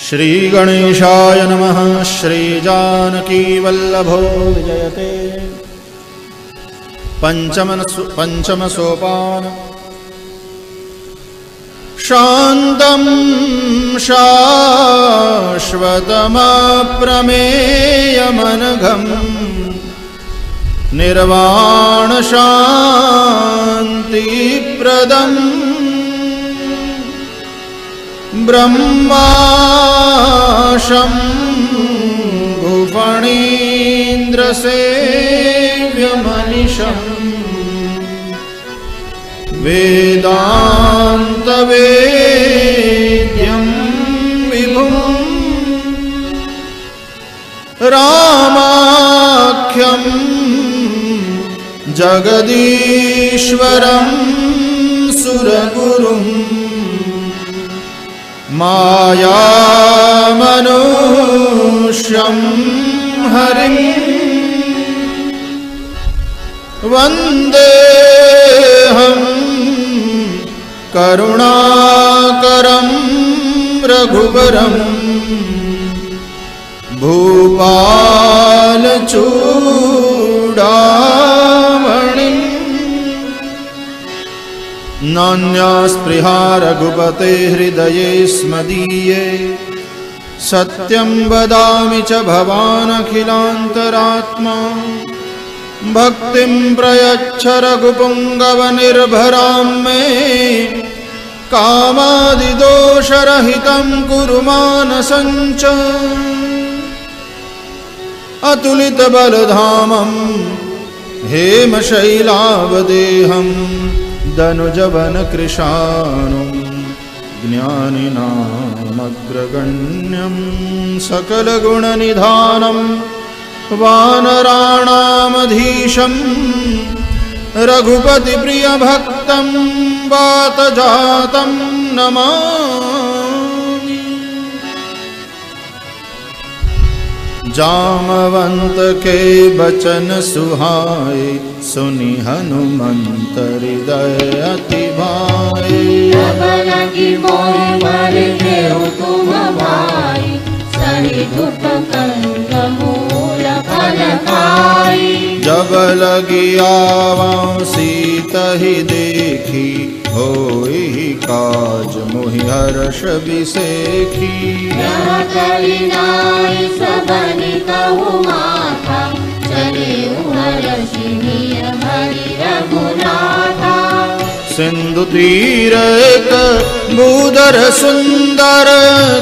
श्री गणेशाय नमः। श्री जानकी वल्लभो विजयते। पंचम सोपान। शान्तं शाश्वतमप्रमेयमनघम् निर्वाण शान्तिप्रदम् ब्रह्माशम्भुफणीन्द्रसेव्यमनिशम् वेदान्तवेद्यं विभुम् रामाख्यं जगदीश्वरं सुरगुरुम् मायामनुष्यं हरिं वन्देऽहं करुणाकरं रघुवरं भूपालचूडामणिं नान्यास्पृहा रघुपते हृदये स्मदीये सत्यं वदामि च भवानखिलान्तरात्मा भक्तिं प्रयच्छ रघुपुङ्गवनिर्भरां मे कामादिदोषरहितं कुरु मानसं च अतुलितबलधामं हेमशैलावदेहं दनुजवनकृशानुं ज्ञानिनामग्रगण्यं सकलगुणनिधानं वानराणामधीशं रघुपतिप्रियभक्तं वातजातं नमामि। जामवंत के बचन सुहाए सुनि हनुमंत हृदय अति भाए। जब लगी मोहि मर देहु तुम भाई सही धुप कंद मूल फल खाई। जब लगी आवं सीतहि देखी होई काज मोहि हर्ष बिसेखी। यह कली नाई सबनि कहु माथा चले हर्षिणीय हरि रघुनाथा। सिंधु तीर एक भूधर सुंदर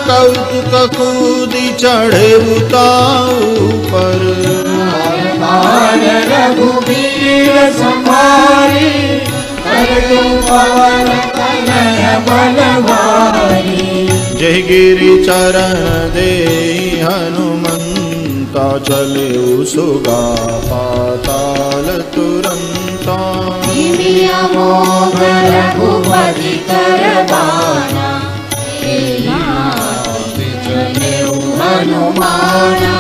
कौतुक कूदि चढ़े उताऊ पर। रघुबीर संहारी करतु पवन कनय बलवारी। जय गिरि चरण दे हनुमंता चले सुगा पाताल तुरंता। मोह रघुपति कर बाना हनुमाना।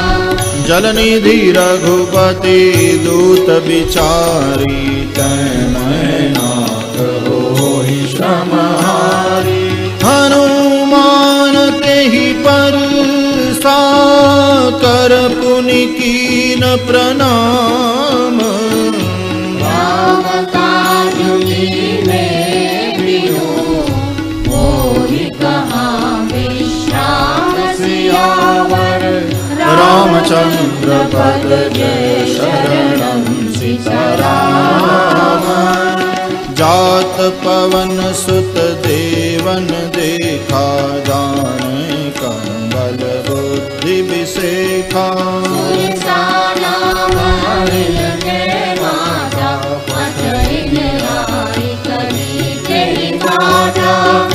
जलनिधि रघुपति दूत बिचारी तैनाथ होहि श्रमहारी। हनुमान तेहि पर साकर पुनि कीन प्रणाम। राम काज कीन्हे प्रियो मोहि कहाँ विश्राम सियावर। रामचंद्र पद जय शरणं सीताराम। जात पवन सुत देवन देखा जाने कंबल बुद्धि विसेखा।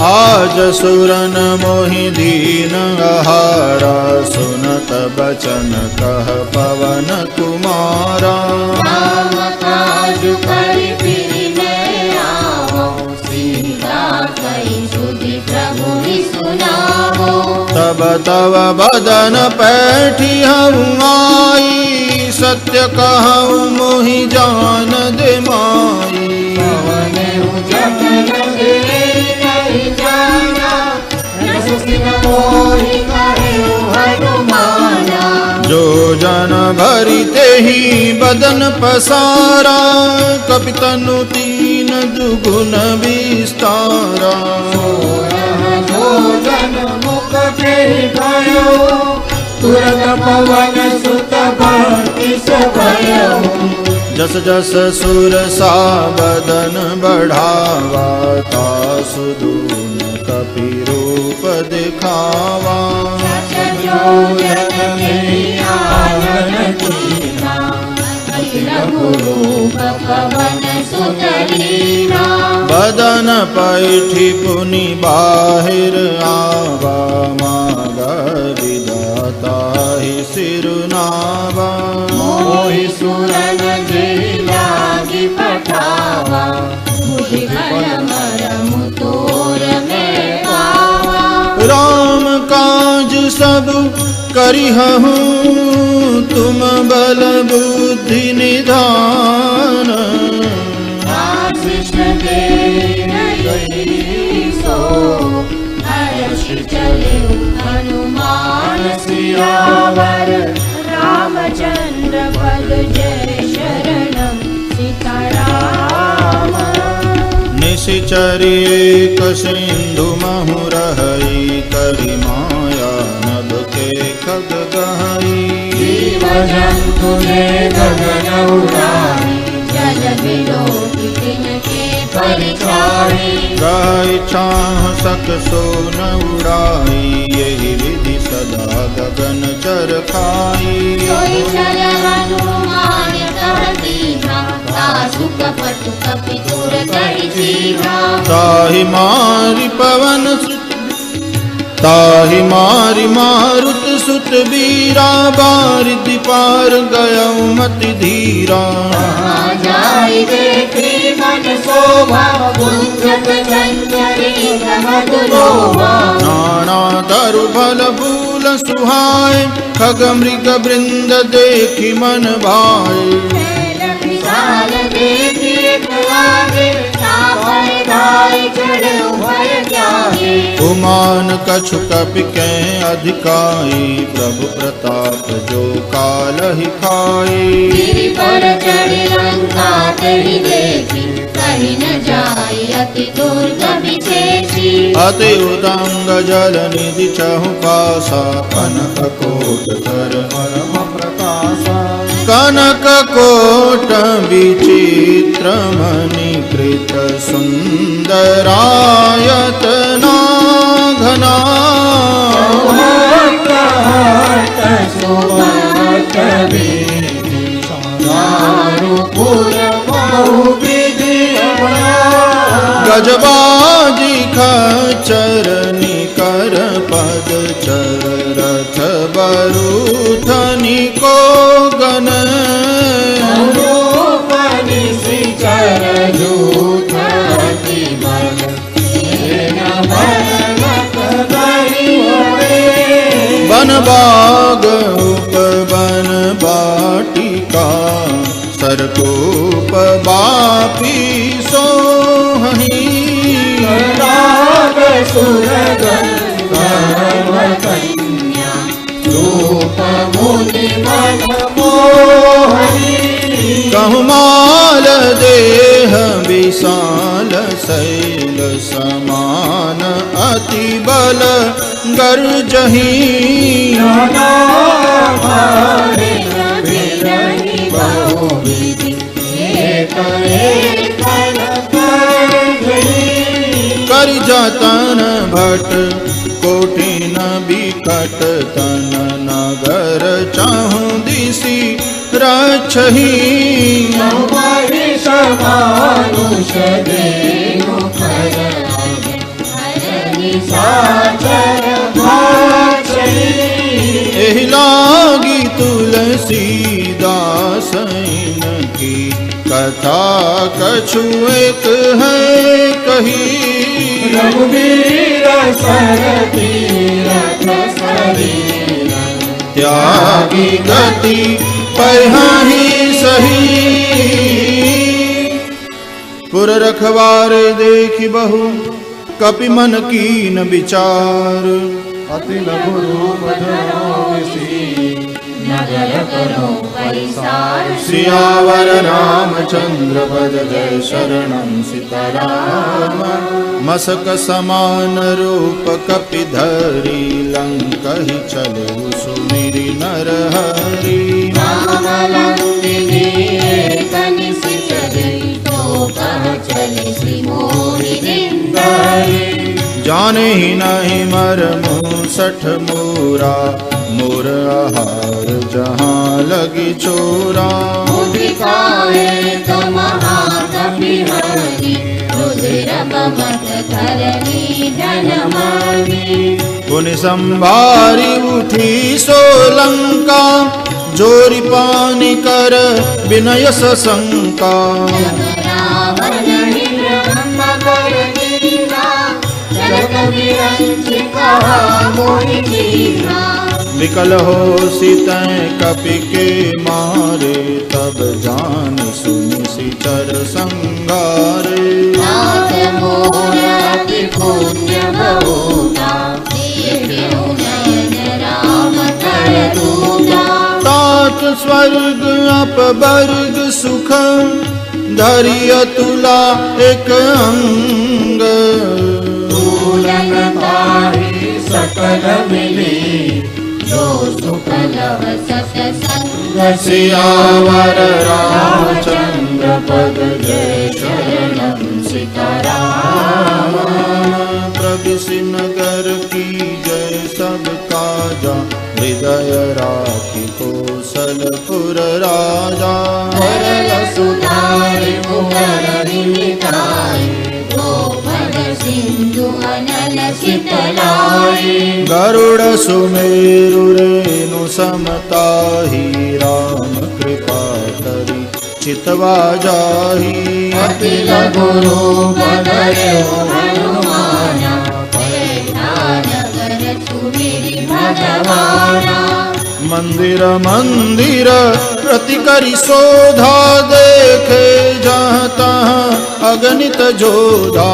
आज सुरन मोहि दीन आहारा सुनत बचन कह पवन कुमारा। राम काज करि फिरि न आवो सीता कहि सुधि प्रभु सुनावो। तब तव बदन पैठी हूँ आई सत्य कहूँ मोहि जान दे माई। मोहि करे करिते ही बदन पसारा, कपि तनु तीन दुगुन विस्तारा। जोजन मुख फेरि भयो, तुरत पवन सुत बत्तीस भयो। जस जस सुर सा बदन बढ़ावा, तासु दून कपि रूप दिखावा। बदन पैठी पुनि बाहिर आवा, मागा विधाता ही सिरुनावा। मोहि सुरन जे लागी पठावा, बुद्धि बल मरम तोर में पावा। राम काज सब करिहहु, तुम बल बुद्धि निधान। आशीष दे नहीं सो, हर्ष चले हनुमान सियावर। रामचंद्र पद जय शरणम सीताराम। निशिचरी एक सिंधु महु रहई, करि माया नभ के खग गहई। जीव जंतु ने गगन उड़ाई, जल बिलो तिनके परिछाई। गाय छाह सक सो न उड़ाई, यही विधि सदा गगन चर खाई। सोई चल हनुमान कह दीना, तासु कपट कपि तुर कहि सीना। ताहि मारि पवन सुत, ताहि मारि मारुत सुत बीरा। बारिधि पार गयउ मति धीरा। जाय देखी मन शोभा, गुंजत चंचरी मधु लोभा। नाना तरु फल फूल सुहाय, खग मृग वृंद देखि मन भाए। विशाल देखी लागे, सापर धाय चढ़ भय जागे। उमान कछु कपि के अधिकाई, प्रभु प्रताप जो कालहि खाई। गिरि पर चढ़ी लंका तेहि देखी, कहि न जाय अति दुर्गम विशेषी। अति उदंग जल निधि चहु पासा, कनक कोट कर परम प्रकाशा। कनक कोट विचित्र मणि कृत, सुंदरायतना घना। गजबाजी खचर निकर पद चर, रथ बरूथनि को गन। बन बाग उपवन बाटिका, सरकूप बापी सोहनी। कहु माल देह विशाल, शैल समान अति बल गर्जही। कर जतन भट कोटिन बिकट, तन नगर चाहु दिशि रक्षही। मानुष देहु पर एहि लागी तुलसीदास की, कथा कछु एक है कही। रघुवीर सर तीरथ शरीर, त्यागी गति पहिहि सही। पुर रखवार देखि बहु, कपि मन कीन विचार। अति लघु रूप धरो विसी नगर करो परिसार सियावर रामचंद्र पद जय शरणं सीताराम मसक समान रूप कपिधरी लंकहि चले सुमिरि नरहरि रामलंकिनी कनिसिचरी तो कह चले श्री मोहि निंदरी जाने ही नहीं मरमु सठ मूरा मोर आहार जहाँ लगी चोरा मुदिकाए तो महाकपिहरि रुधिर बमत धरणी धनमणि पुनि संभारी उठी सोलंका जोरी पानी कर विनय सशंका रावण ब्रह्म कर दीना जगत विरंचि कहा मोहि दीना विकल हो सीतैं कपि के मारे तब जान सुनि सिचर संगारे नाथ मोर अति पुण्य बहुता देखेउ नयन राम कर दूता तात स्वर्ग अपवर्ग सुख धरिय तुला एक अंग पूरन ताहि सकल मिली जो सुख लव सत्संग सियावर रामचंद्र पद जय शरणं सीताराम प्रविशि नगर की जय सब काजा हृदय राखी कौशलपुर राजा सरल सुधारि मुगरि मिटाई गोपद सिंधु अनल शीतलाई गरुड़ सुमेरु रेणु समताहि राम कृपा करि चितवा जाहि अति लघु रूप धरयो हनुमाना बैठा नगर सुमिरि भगवाना मंदिर मंदिर प्रति करि शोधा देखे जहाँ तहाँ अगणित जोधा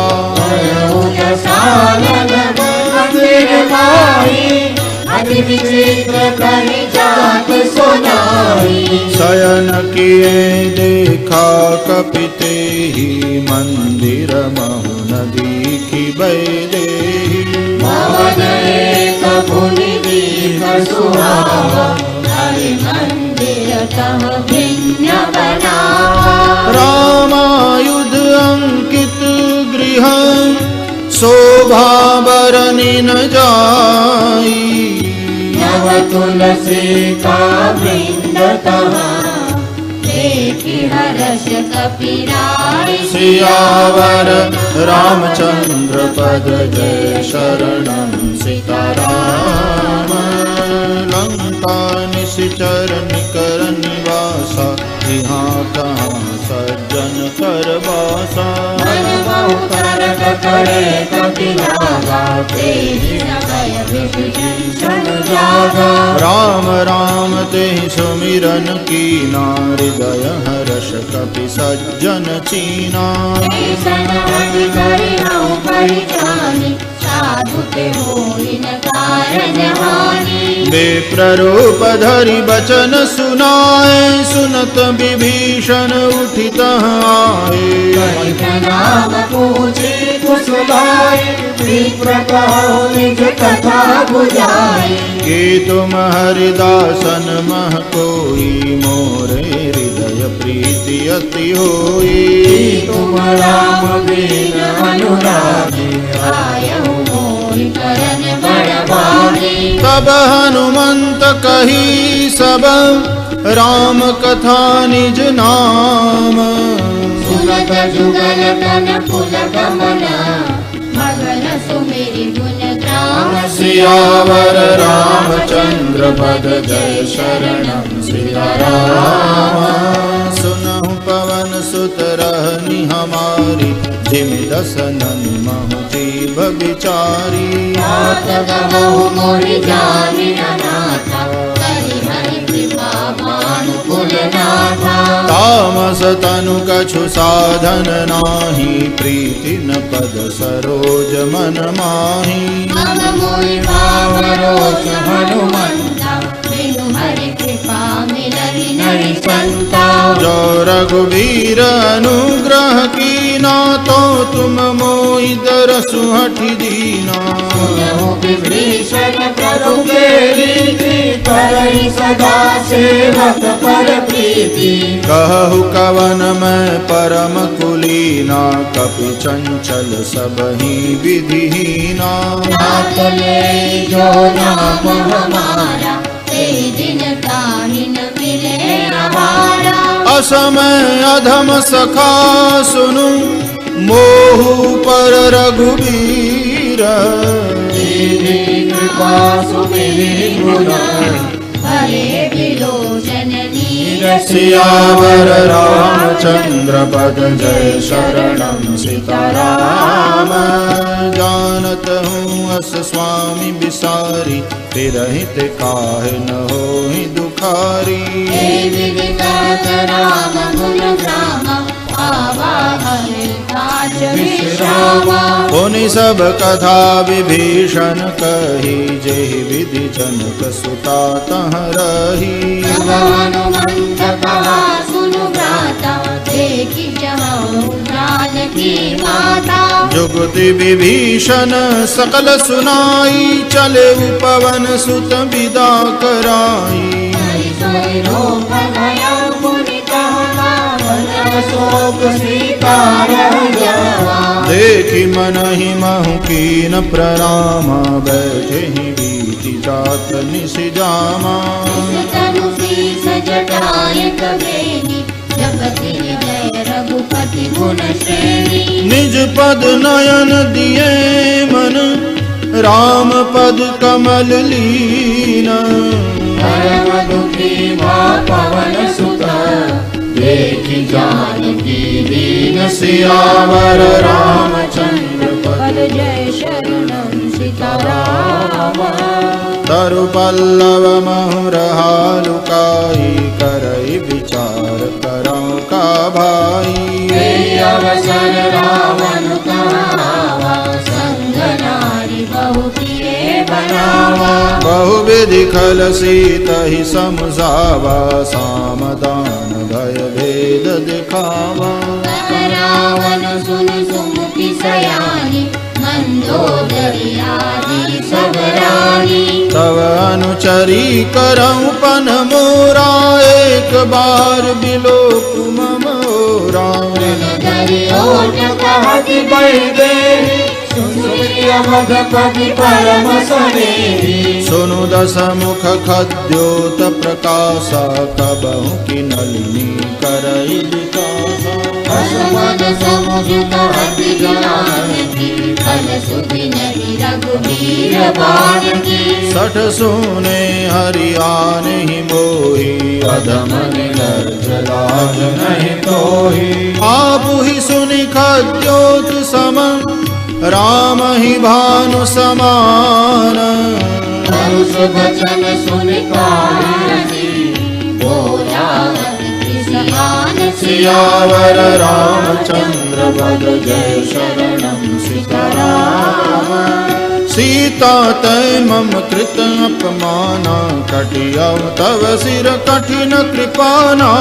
मंदिर भाई अति विचित्र कहि जात सुनाई शयन किए देखा कपिते ही मंदिर महु नदी बैदेही भवन एक भुनि दीख सुहावा हरि मंदिर तह भिन्न बनावा रामायुध अंकित गृह शोभा बरनि न जाई नव तुलसी का वृंद तहाँ देखि हर्ष कपिराई सियावर रामचंद्र पद जय शरणं सीताराम लंका निशिचर निकर निवासा यहाँ तहाँ सज्जन कर बासा मन बहु करत करे कपिलागा तेहि समय विभीषण जागा राम राम तेहि सुमिरन कीना हृदय हर्ष कपि सज्जन चीना ऐसन अति करिहउ परिजानि साधु के होई न कारज हानि विप्ररूप धरि बचन सुनाए सुनत विभीषण उठित आए नाम पूछे कुशलाय विप्र कहो निज कथा बुझाए कि तुम हरिदासन मह कोई मोरे हृदय प्रीति अति होई तुम राम बिन अनुरागी आयहु मोहि करन बड़ भागी तब हनुमंत कही सब राम कथा निज नाम सुनत जुगल तन पुल गमना मगन सुमिरि गुण ग्राम सियावर रामचंद्र पद जय शरणं सीताराम सुनहु पवन सुत रहनी हमारी जिम दसनन महु जीव बिचारी नाथ गवहु मोहि जानि न नाथा करि हरि कृपा भानु कुल नाथा तामस तनु कछु साधन नाही, प्रीति न पद सरोज मन माही। मम मोहि भाव रोष हनुमंता, बिनु हरि कृपा मिलहि नहीं संता। जो रघुवीर अनुग्रह कीना, तो तुम मोहि दरसु हठि दीना। सुनहु विभीषण प्रभु के रीति, करहि सदा सेवक पर प्रीति। कहु कवन मैं परम कुलीना, कपि चंचल सबहि विधिहीना। नाथ ले जो नाम हमारा, ते दिन ताहि न मिले आहारा। असमय अधम सखा सुनु, मोहु पर रघुवीर। कृपा सुमिरि गुण, भले विलोचन नीर। सियावर रामचंद्र पद जय शरणम सीताराम। जानत हूँ अस स्वामी बिसारी, तिरहित काहे न होहि दुखारी। हे विदित राम गुण ग्राम, आवा हरि काज विश्रामा। पुनि सब कथा विभीषण कही, जेहि विधि जनक सुता तह रही। तब हनुमंत कहा सुनु भ्राता, देखि जहाँ जानकी माता। जुगति विभीषण सकल सुनाई, चले पवन सुत विदा कराई। हरि सोई रोग भय मुनि कहला, बन शोक सीता रह जावा। देखि मनहि महु कीन प्रणामा, बैठे ही बीति जात निसि जामा। तनु शीस जटाय कबेनी, जगति जय रघुपति गुण श्रेणी। निज पद नयन दिए मन, राम पद कमल लीना। परम दुखी भा पवन सुत, देखि जानकी दीन। सियावर रामचंद्र पद जय शरणम सीताराम। तरु पल्लव महुरहा लुकाई, करई विचार करौ का भाई। हे अवसर रावण कहावा, संग नारी बहु किए बनावा। बहु विधि खल सीतहि समझावा, सामदान भय भेद दिखावा। रावण सुन सुमुखी सयानी, मंदोदरी आदि सब रानी। तव अनुचरी करऊं पन मोरा, एक बार बिलोक मम ओरा। धरि ओट कहति बैदेहि, सुनिय मधुपति परम सनेहि। सुनु दस मुख खद्योत प्रकाशा, कबहु की नलिनी करई विकासा। असमन समुझ कहति जानकी, फल सुधि नहीं रघुवीर बानकी। सठ सुने हरियान ही मोही, अधम निर्लज्ज लाज नहीं तोही। आप ही सुनि खद्योत सम, राम ही भानु समान। परुष वचन सुनि कानसी, बोला अति सियान। सियावर रामचंद्र पद जय शरणम सीताराम। सीता तै मम कृत अपमाना, कटियौ तव सिर कठिन कृपाना।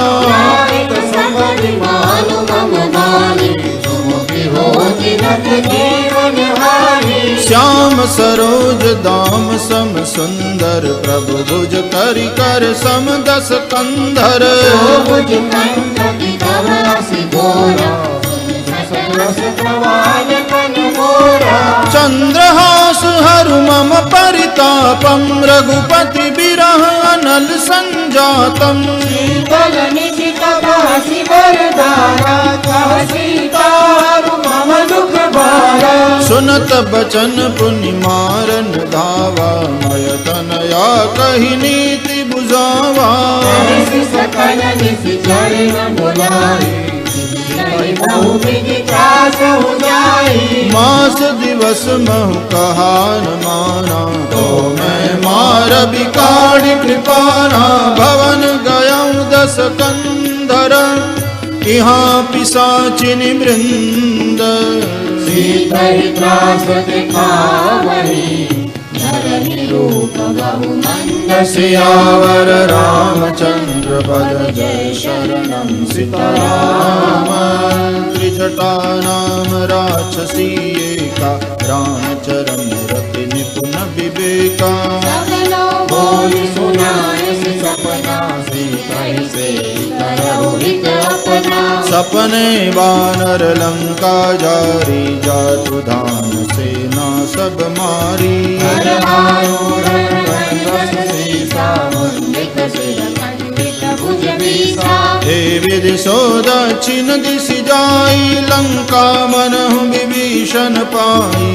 मानु मम मानी, सुमुखी होति रख जीवन हानि। श्याम सरोज दाम सम सुंदर, प्रभु भुज करि कर सम दस कंधर। भुज कंठ तव असि गोरा, सकल प्रवाल कन मोरा। चंद्रहास हरु मम परितापम, रघुपति बिरह अनल संजातम। शीतल निधि कपासी वरदारा, कह सीता हरु मम दुख भारा। सुनत बचन पुनि मारन धावा, मय तनया कहि नीति बुझावा। सकल निधि चरण बुलाई, बहु विधि त्रास हो जाई। मास दिवस महु कहा न माना, तो मैं मार बिकाड़ कृपाना। भवन गयऊँ दस कंधर, यहाँ पिशाचिनी वृंद सीतहि त्रास दिखावहि धरहि रूप बहु मंद सियावर रामचंद्र पद जय शरणं सीताराम त्रिजटा नाम राक्षसी एका रामचरण रति निपुण विवेका सगलो बोलि सुनाय सपना सीतहि से करहु हित अपना सपने वानर लंका जारी जातु धान सेना सब मारी हर आरूढ़ रंग सीसा मुंडित सिर खंडित भुज बीसा हे विधि सो दक्षिण दिश जाई लंका मनहु विभीषण पाई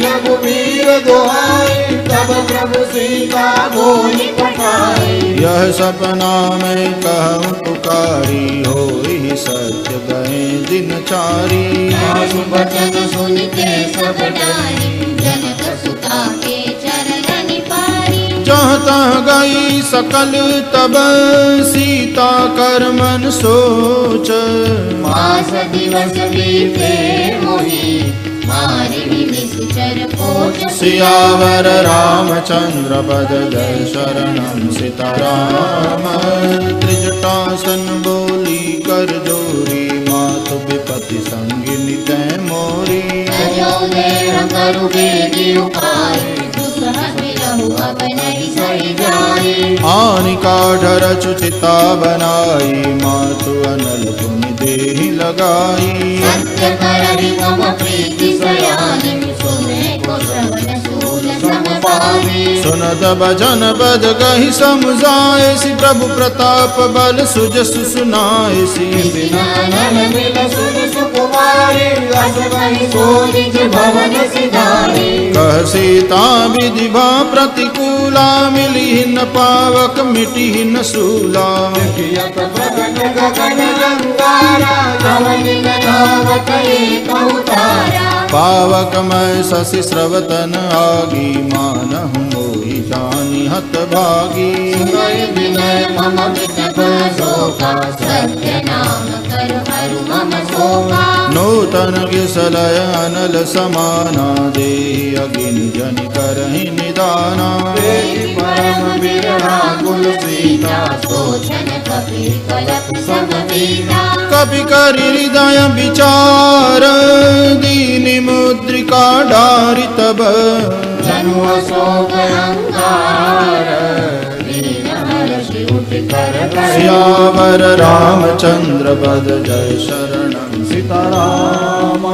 रघुवीर दुहाई तब प्रभु सीता बोली पठाई यह सपना में कहूँ पुकारी होई सत्य गए दिनचारी आसु बचन सुन के सब डारी जनक सुता के चरण पारी जहाँ तहाँ गई सकल तब सीता कर मन सोच मास दिवस बीते मोहि मारि निश्चर कोट सियावर रामचंद्र पद जय शरणं सीताराम त्रिजटासन बोली कर जोरी मातु विपति संगिनी तै मोरी अयोध्या करु बेगी उपाय दुसह बिरहु अब नहीं सही जाए आनिका ढर चुचिता बनाई मातु अनल पुनि देहि लगाई सत्य करहि मम प्रीति सयानी सुने को श्रवण सूल समपानी सुनत भजन पद गहि समझाए सि प्रभु प्रताप बल सुजसु सुनाए सि नयन मिल सुन सुकुमारी रस कहि सोनिज भवन सिधारी कह सीता विधि भा प्रतिकूला मिली न पावक मिटी न सूला कियत प्रगट गगन रंगारा पवन नावत एक उतारा पावक मैं शशि स्रवतन आगी मानहु मोहि जानि हत भागी सुनहि विनय मम विटप शोका सत्य नाम कर हरु मम शोका नूतन किसलय अनल समाना दे अगिनि जनि करहि निदाना देहि परम बिरहा कुल सीता सोचन कपि कलप सब बीता कपि करि हृदय विचार दीनि मुद्रिका डारि तब जनु अशोक अहंकार दीन हर्षि उठ कर सियावर रामचंद्र पद जय शरणं सीताराम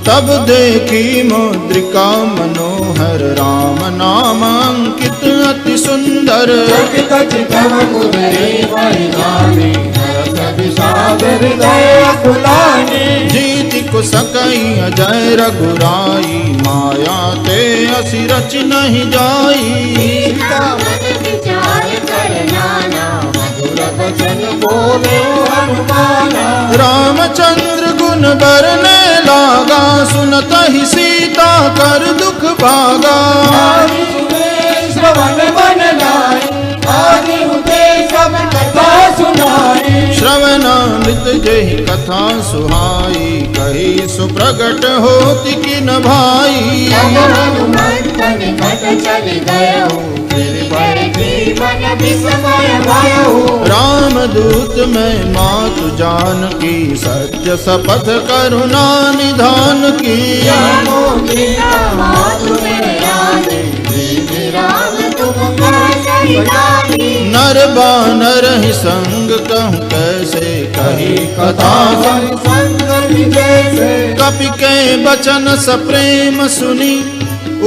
तब देखी मुद्रिका मनोहर राम नाम अंकित अति सुंदर चकित चितम मुदरी परिधानी नरस विषाद हृदय कुलानी जीति कुसकई अजय रघुराई माया ते असि रच नहीं जाई सीता मन विचार कर नाना मधुर वचन बोले हनुमाना रामचंद्र गुण बरने लागा सुनत ही सीता कर दुख भागा आदि सुने श्रवण मन लाई आदि हुते सब कथा सुनाई श्रवणामृत जहि कथा सुहाई कही सुप्रगट होति किन भाई जब हनुमंतन घट चल गयो फिर बैठी मन विस्मय भयो रामदूत में मातु जानकी सत्य शपथ करुणा निधान की जानो पिता मातु मेरे आने दीदी राम तुम कह सही जानी नर बानर ही संग कहूँ कैसे कही कथा संगति जैसे कपि के बचन सप्रेम सुनी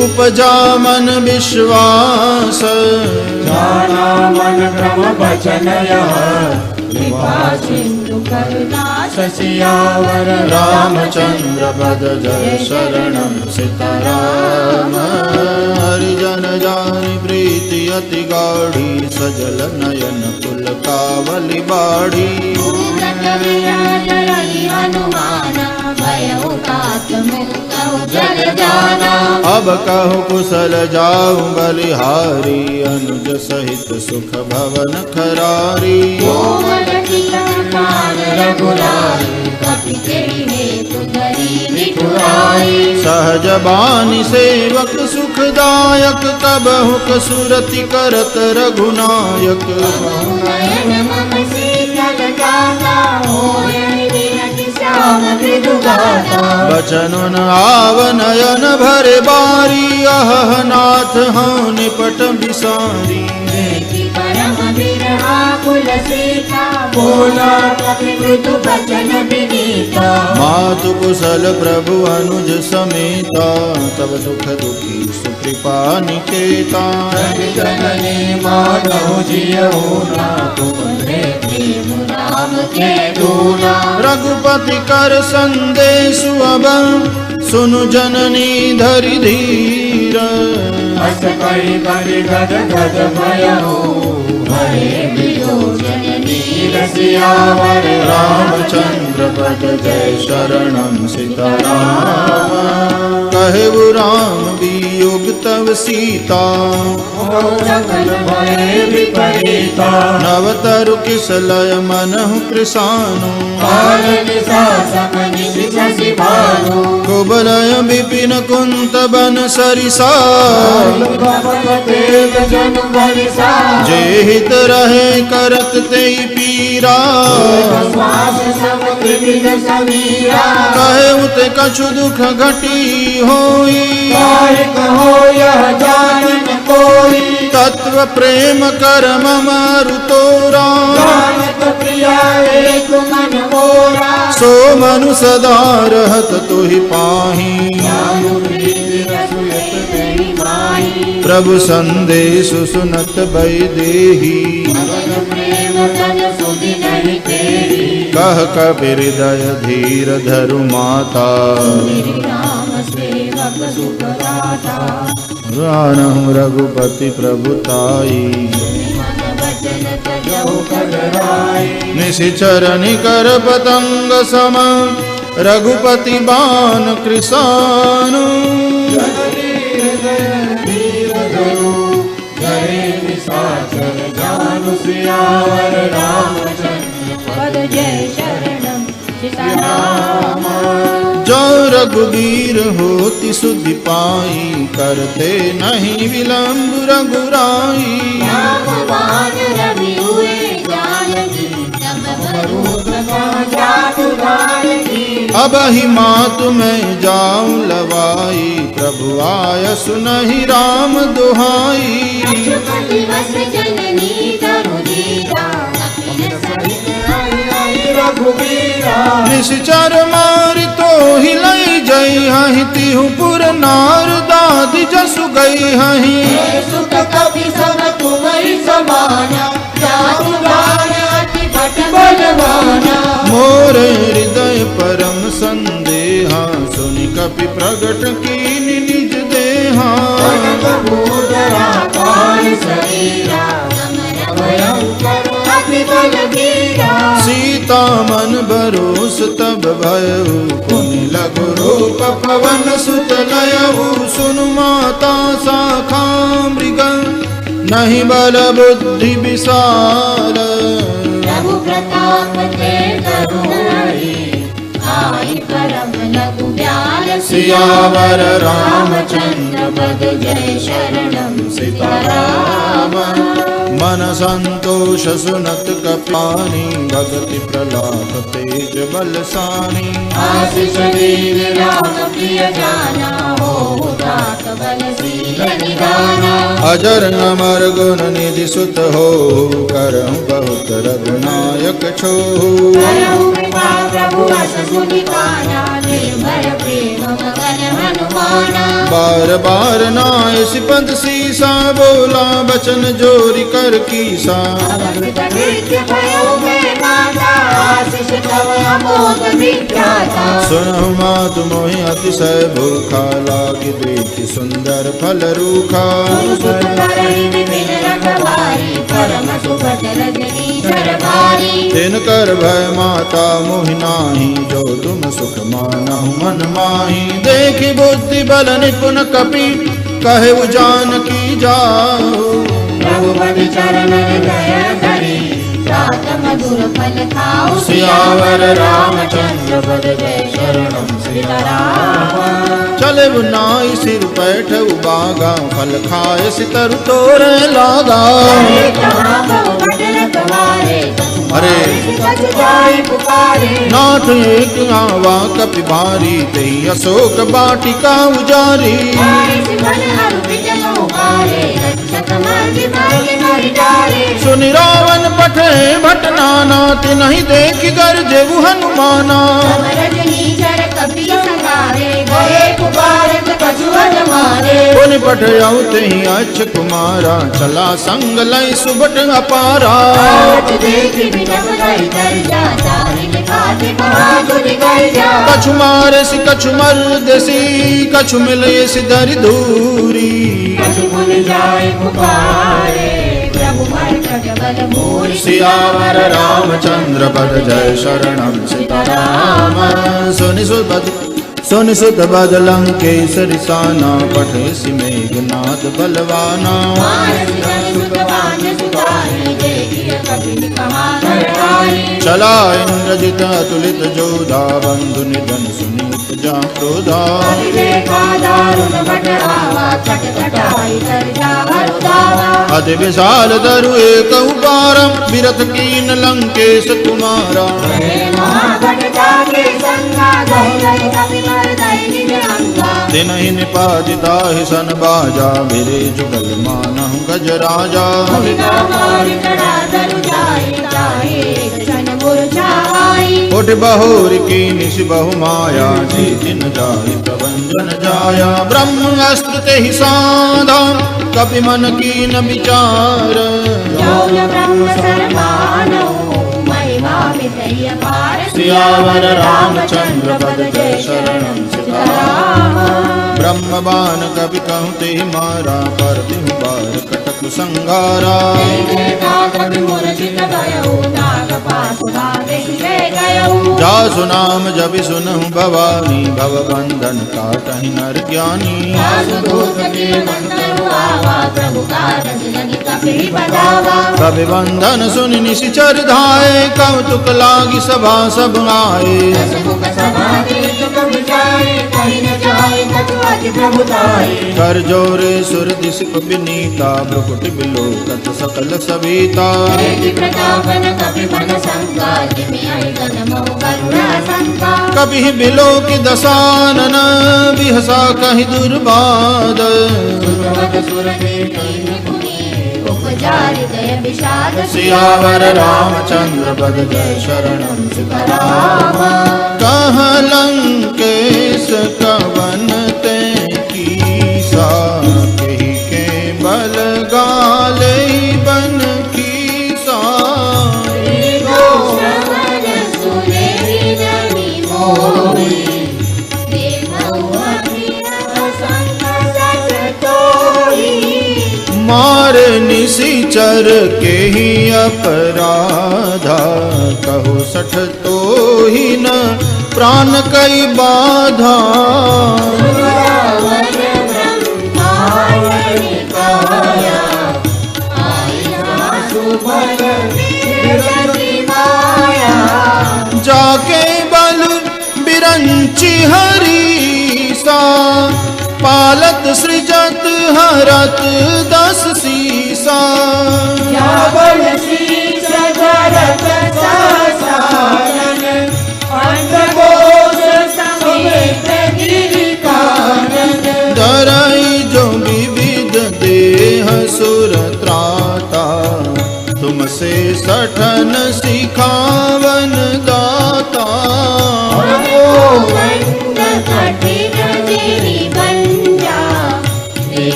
उपजा मन विश्वास जाना मन क्रम बचन यह कृपा सिंधु करुणा शशियावर रामचंद्र पद जय शरणं सीताराम हरिजन जानि प्रीति अति गाढ़ी सजल नयन कुल कावली बाढ़ी पूरन विराजरहि हनुमाना भयउ तात मुक्तउ जग जाना अब कहु कुशल जाऊं बलिहारी अनुज सहित सुख भवन खरारी कोमल चितम कान रघुराई कपि तेहि हेतु धरी निठुराई सहज बानी सेवक सुखदायक कबहु कसुरति करत रघुनायक नयन मम शीतल जाता होय विरति श्याम मृदु गाता बचन न आव नयन भरे बारी अह नाथ हाँ निपट बिसारी देखि परम विरहा कुल सीता बोला कपि मृदु बचन विनीता मातु कुशल प्रभु अनुज समेता तब दुख दुखी सुकृपा निकेता जननी माधव जियऊ ना तुम्हारे प्रेम राम के दूना रघुपति कर संदेश अब सुनु जननी धरि धीर हस करी करी गद गद भयऊ हरे विलोचन नीर सियावर रामचंद्र पद जय शरणं सीताराम कहु राम वियोग तव सीता सकल भय विपरीता नवतरु किसलय मनहु कृसानु काल समनि शशि भानु कुबलय विपिन कुंत बन सरिसा तेज जनु भरिसा जे हित रहे करत तेई पीरा श्वास सब त्रिविध समीरा कहे उते कछु दुख घटी होई काहे कहो यह जानन कोई तत्व प्रेम कर ममरु तोरा जानत प्रिया एक मन मोरा सो मनु सदा रहत तुहि पाही जानु प्रीति रसुयत तेहि माही प्रभु संदेश सुनत भय देही मगन प्रेम तन सुधि नहीं तेरी कह कबीर हृदय धीर धरु माता मेरी राम सेवक सुख दाता रानहु रघुपति प्रभुताई मन वचन तजहु कलराई निशिचर निकर पतंग सम रघुपति बान कृसानु जननी हृदय धीर धरु जय निशाचर जानु सियावर रामचंद्र पद जय शरणम सीताराम जो रघुवीर होति सुधि पाई करते नहीं विलंब रघुराई रामवान रवि हुए जानकी तब बरूद जातु जानकी अब ही मातु मैं जाऊं लवाई प्रभु आय सुनहि राम दुहाई अचुकति वस जननी तरु दीरा कपिल सहित आई रघुवीरा निश्चर मारि तो हिलई जई हहि तिहु पुर नार दादि जसु गई हहि सुत कपि सब तुम्हारी समाना जातु गान अति भट बलवाना मोर हृदय परम संदेहा सुनि कपि प्रगट कीनि निज देहा कबूतरा कौन शरीरा समर भयंकर अति बलवीरा सीता मन भरोस तब भयउ पुनि लघु रूप पवन सुत लयउ सुनु माता शाखा मृग नहीं बल बुद्धि विशाल प्रभु प्रताप ते करुणाई आई परम लघु ब्याल सियावर रामचंद्र पद जय शरणम सीताराम मन संतोष सुनत कपानी भगति प्रलाप तेज बलसानी आशीष दीन राम प्रिय जाना हो दात बलशील निदाना अजर अमर गुण निधि सुत हो करहु बहुत रघुनायक छो करहु कृपा प्रभु अस सुनि काना निर्भय प्रेम मगन हनुमाना बार बार नाय सिपंत सीसा बोला बचन जोरी कर कीसा अमृत कृत्य भयो में माता आशीष तव अमोघ विख्याता सुनहु मातु मोहि अतिशय भूखा लागी देखि सुंदर फल रूखा सुत करहि विपिन रखवारी परम सुभट रजनी सरभारी तिन कर भय माता मोहि नाही जो तुम सुख मानहु मन माही देखि बुद्धि बल निपुण कपि कहे जानकी जाओ रघुपति चरण दया धरी तात मधुर फल खाओ सियावर रामचंद्र पद जय शरणम सीताराम। चले नाई सिर पैठ उबागा फल खाए सितर तोरे लागा। अरे नाथ एक आवा कपि भारी तेई अशोक बाटिका उजारी। सुनि रावण पठे भट नाना तिन्हि देख गरजे हनुमाना। पुनि पठयउ तेहि अच्छ कुमारा चला संग लय सुबट अपारा। कछु मारे सि कछु मर देसी कछु मिले सि दरि दूरी। सियावर रामचंद्र पद जय शरणम सीताराम। सुनि सुत बद लंकेसरि साना पठे सि मेघनाद बलवाना। चला इंद्रजित अतुलित जोधा बंधु निधन सुनि उपजा क्रोधा। अति विशाल तरु एक उपारम विरथ कीन लंकेश कुमारा। तिन्हि निपातिता हि सन बाजा मेरे जुगल मानहु गजराजा। उठ बहोर की निश बहु माया जी जिन जाहि प्रभंजन जाया। ब्रह्म अस्त्र तेहि साधा कपि मन कीन विचार। सियावर रामचंद्र पद जय शरणम सीताराम। ब्रह्म बाण कपि कहु तेहि मारा पर तिहु बार कटक संगारा। जासु नाम जपि सुनहु भवानी भव बंधन काटहि नर ज्ञानी। कपि बंधन सुनि निशिचर धाये कौतुक लागी सभा सब आए। कर जोरे सुर दिश विनीता भ्रुकुटि बिलोकत सकल सविता। कभी बिलोक दसानन बिहसा कहि दुर्बाद। सियावर रामचंद्र पद जय शरणम सीताराम। कह लंकेश कवन ते कीसा कहि के बल गाले बन कीसा। मारे निशिचर के ही अपराधा कहो सठ तो ही न प्राण कई बाधा। जाके बल बिरंची हरीसा पालत सृजत हरत दस सीसा। धरई जो विविध देह सुर त्राता तुमसे सठन सिखावन दाता।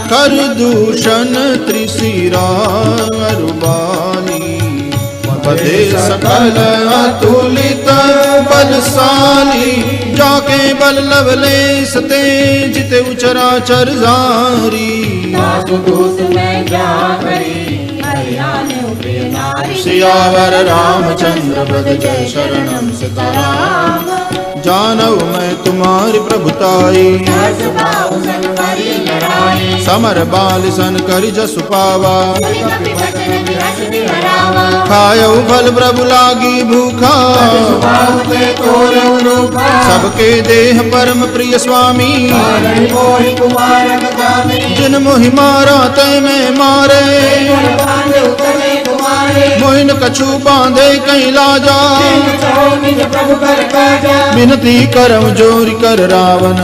कर दूषण त्रिशिरा अरुबाली पदे सकल अतुलित बलशाली। जाके बल लवलेश ते जिते उचराचर जारी। सियावर रामचंद्र पद जय शरणम सीताराम। जानऊ मैं तुम्हारी प्रभुताई समर बाल सन करि जसु पावा सुनि कपि वचन विरस बिहरावा खायउ फल प्रभु लागी भूखा सुभाव के तोरऊ रूपा सबके देह परम प्रिय स्वामी मारहि मोहि कुमार गामी जिन मोहि मारा तय में मारे बांधे उतरे कुमारे मोहिन कछु बांधे कहीं लाजा चाहो निज प्रभु कर काजा विनती करम जोरि कर रावण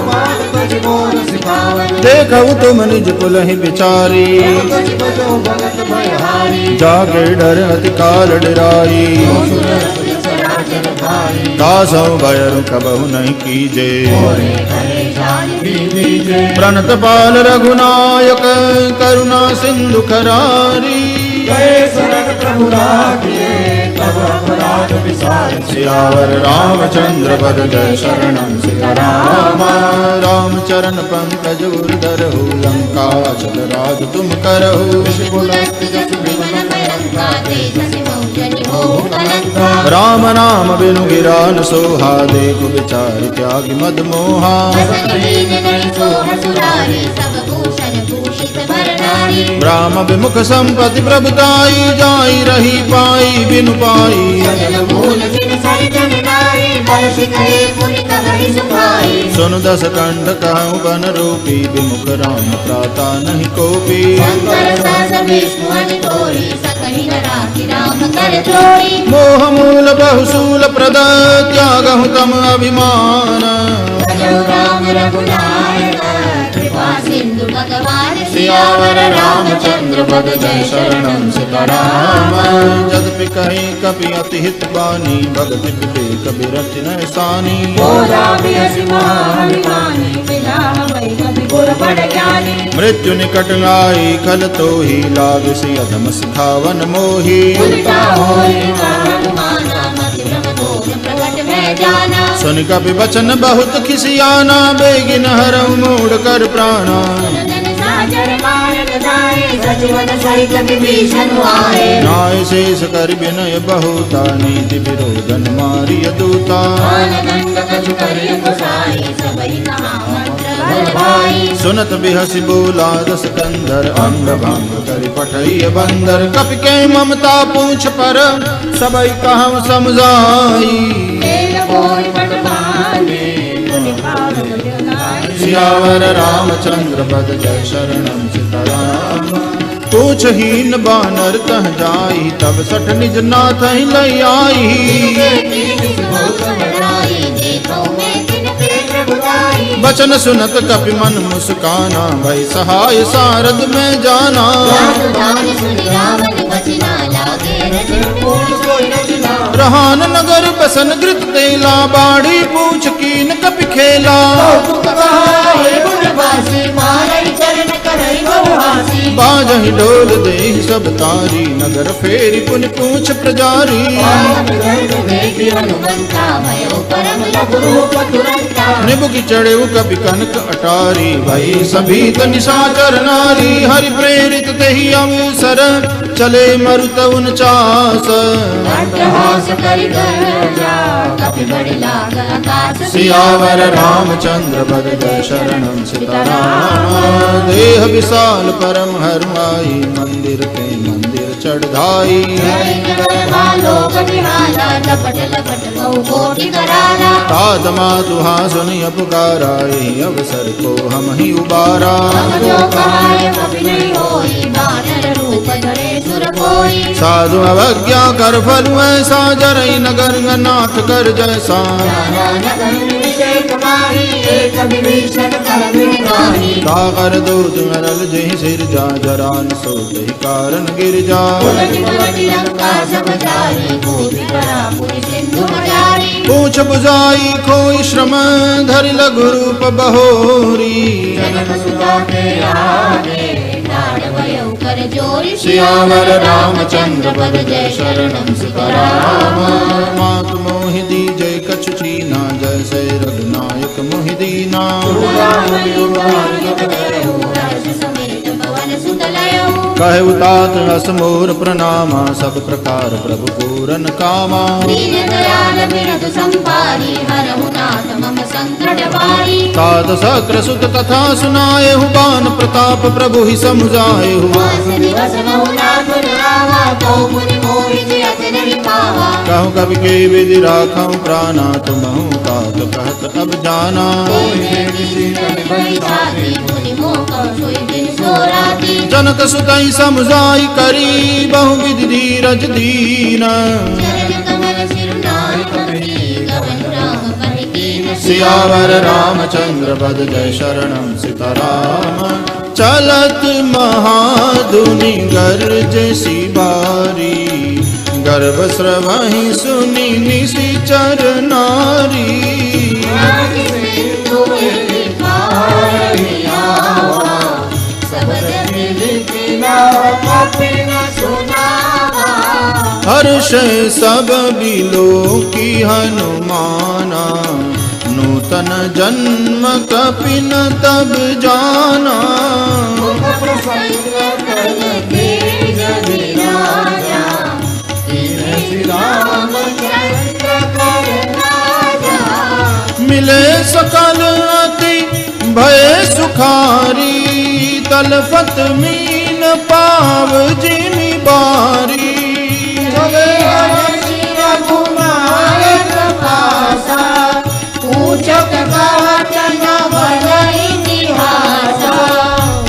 बात कुछ बोल सिखावन देखऊ तुम निज पुलहि बिचारी कुछ बजो भगत भयहारी जाके डर अति काल डराई सराचर भाई दासौ भयरु कबहु नहीं कीजे करे जान दीजे प्रणत पाल रघुनायक करुणा सिंधु खरारी गए शरण प्रभु राखिए तब अपराध विसार सियावर रामचंद्र पद जय शरणं सीताराम रामचरण पंकज उर्धरहु लंका चल राज तुम करहु बुलस्त जस विमल भयंका तेजस मौजनि मोह कलंका राम नाम बिनु गिरा न सोहा देखु विचार त्यागी मद मोहा बसहीन नहीं सोह सुरारी सब भूषण भूषित भर नारी राम विमुख संपत्ति प्रभुताई जाई रही पाई बिनु पाई सजल मूल जिन सरजन नारी बल शिखरे पुनि कबहि सुखाई सुन दस कंठ कहूँ बन रूपी विमुख राम प्राता नहीं कोपी शंकर सहस विष्णु हरि तोरी सकहि न राखि राम कर जोड़ी मोह मूल बहुसूल प्रद त्यागहु तम अभिमान भजो राम रघुनायक कृपा सिंधु भगवान सियावर रामचंद्र पद जय शरणं सीताराम जदपि कहीं कपि अति हित बानी भगति विवेक बिरच न सानी बोला बियसि महाभिमानी बिना भई कभी गुर बड़ ज्ञानी मृत्यु निकट आई खल तो ही लागसी अधम सिखावन मोही उल्टा होई हनुमाना मति भ्रम दोष प्रकट में जाना सुन कपि वचन बहुत खिसियाना बेगिन हरऊ मोड़ कर प्राणा जन साजर मारन जाए सजीवन सहित विभीषण आए नाय शेष कर विनय बहुता नीति विरोधन मारिय दूता काल दंड कछु करिय गोसाई सबहि कहा मंत्र बल भाई सुनत बिहसि बोला दस कंधर अंग भंग कर पठइय बंदर कपि के ममता पूछ पर सबई कहम समझाई तेल बोल पट बांधे मुनि भावन जगाई सियावर रामचंद्र पद जय शरणं सीताराम पूछ हीन बानर तह जाई तब सठ निज नाथ ही लई आई बचन सुनत कपि मन मुस्काना भई सहाय सारद में जाना रहान नगर बसन गृत तेला बाड़ी पूछ कीन कपि खेला बाजहि डोल देहि सब तारी नगर फेरी पुनि पूछ प्रजारी निबुकी चढ़े कपि कनक अटारी भई सभी निशाचर नारी हरि प्रेरित तेहि अवसर चले मरुत 49 सियावर रामचंद्र पद जय शरणं सीताराम देह विशाल परम हरमाई मंदिर के मंदिर चढ़ाई तात मातुहा सुनिय पुकारा यही अवसर को हम ही उबारा साधु अवज्ञा कर फल ऐसा जरई नगर नाथ कर जैसा ताकर दूध मरल जही सिर जा जरान सो दही कारण गिर जा पूछ बुझाई खोई श्रम धरि लघु रूप बहोरी सियावर रामचंद्र पद जय शरणं सीताराम मातु मोहि दीजय कछु चीना जैसे रघुनायक मोहि दीना समेत पवन सुत लयो कहे उतात असमोर प्रणामा सब प्रकार प्रभु पूरन कामा दीन दयाल बिरध संपारी हरहु नाथ मम संकट बारी साध सक्र सुत कथा सुनाए बान प्रताप प्रभु ही समुझाए मास दिवस बहु नाथ रावा तो मुनि मोहि जियत नहीं पावा कहूँ कवि के विधि राखऊँ प्राणा तुमहु तात कहत अब जाना मुनि मोह कहु सोई दिन सो राती जनक सुतई समुझाई करी बहु विधि धीरज दीन चरण कमल सिरुनाई कमली गवन राम कहि कीन सियावर रामचंद्र पद जय शरणम सीताराम चलत महाधुनि गर्ज सी बारी गर्भ स्रवहि सुनि निशिचर नारी हर्ष सब बिलो की हनुमाना नूतन जन्म कपिन तब जाना मिले सकल अति भय सुखारी तलफत मीन पाव जिमि बारी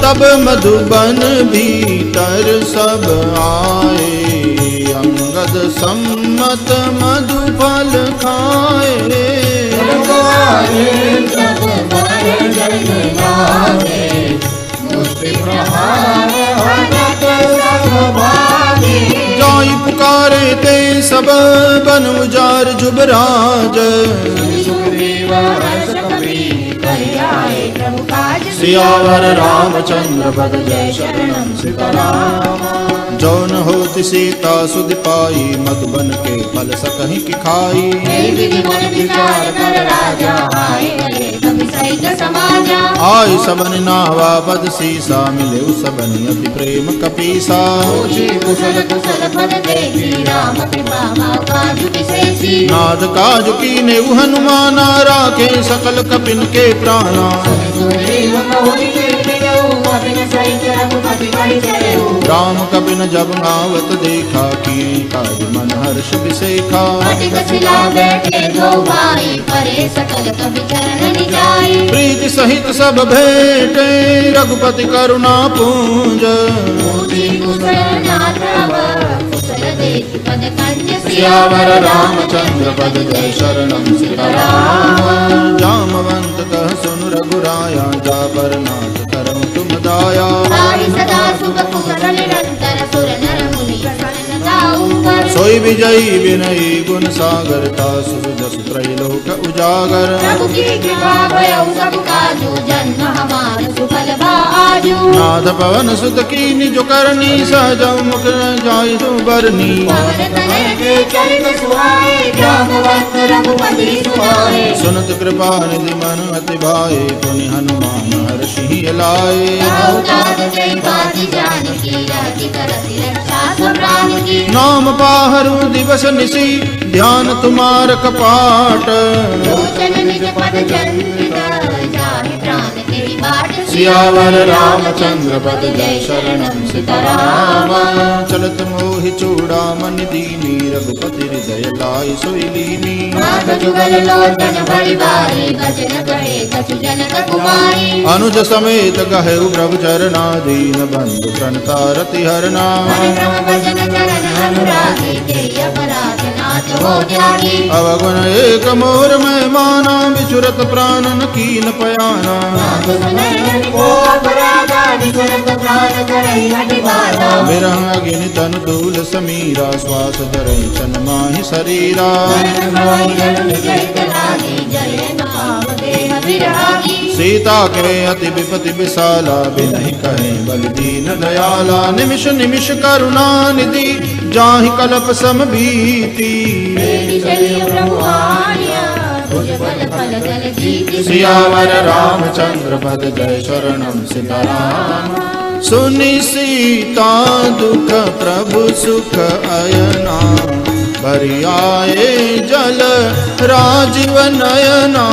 तब मधुबन भीतर सब आए अंगद सम्मत मधुफल खाए जाई पुकारे ते सब बन उजार जुबराज सियावर रामचंद्र पद जय शरणम सीताराम जौन होति सीता सुध पाई मधुबन के फल सकहि की खाई आई सबन नावा पद सीसा मिले सबन अति प्रेम कपीसा नाद काज कीने हनुमाना राखे सकल कपिन के प्राणा राम कपिन जब गावत देखा किए काज मन हर्ष विसेखा प्रीति सहित सब भेटे रघुपति करुणा पूंज सियावर रामचंद्र पद जय शरणम सीताराम जामवंत कह सुन रघुराया जा पर नाथ करम तुम दाया सदा सुख कुशल निरंतर सुर नर मुनि प्रसन्न ताऊं सोई विजयी विनयी गुण सागर तासु जस त्रैलोक उजागर प्रभु की कृपा भयउ सब काजू जन्म हमार सुफल बाजू नाथ पवन सुत की निज करनी सहज मुख जाय जो बरनी पवन तनय के चरित सुहाए जामवंत रघुपति सुहाए सुनत कृपा निधि मन अति भाए पुनि हनुमान हर्षि लाए नाम पाहरु दिवस निसी ध्यान तुम्हार कपाट सियावर रामचंद्र पद जय शरणम सीताराम चलत मोहि चूड़ामन दीनी रघुपति हृदय लाई सोई लीनी अनुज समेत कहु प्रभु चरणा दीन बंधु प्रणतारति हरना अवगुण एक मोर में माना विचुरत प्राणन कीन पयाना विरह अग्नि तन दूल समीरा श्वास धरई चन माहि शरीरा सीता के अति विपति विशाला बिनहि कहे बल दीन दयाला निमिष निमिष करुणा निधि जाहि कलप सम भीति सियावर रामचंद्र पद जय शरणम सीताराम सुनि सीता दुख प्रभु सुख अयना भरि आए जल राजीव नयना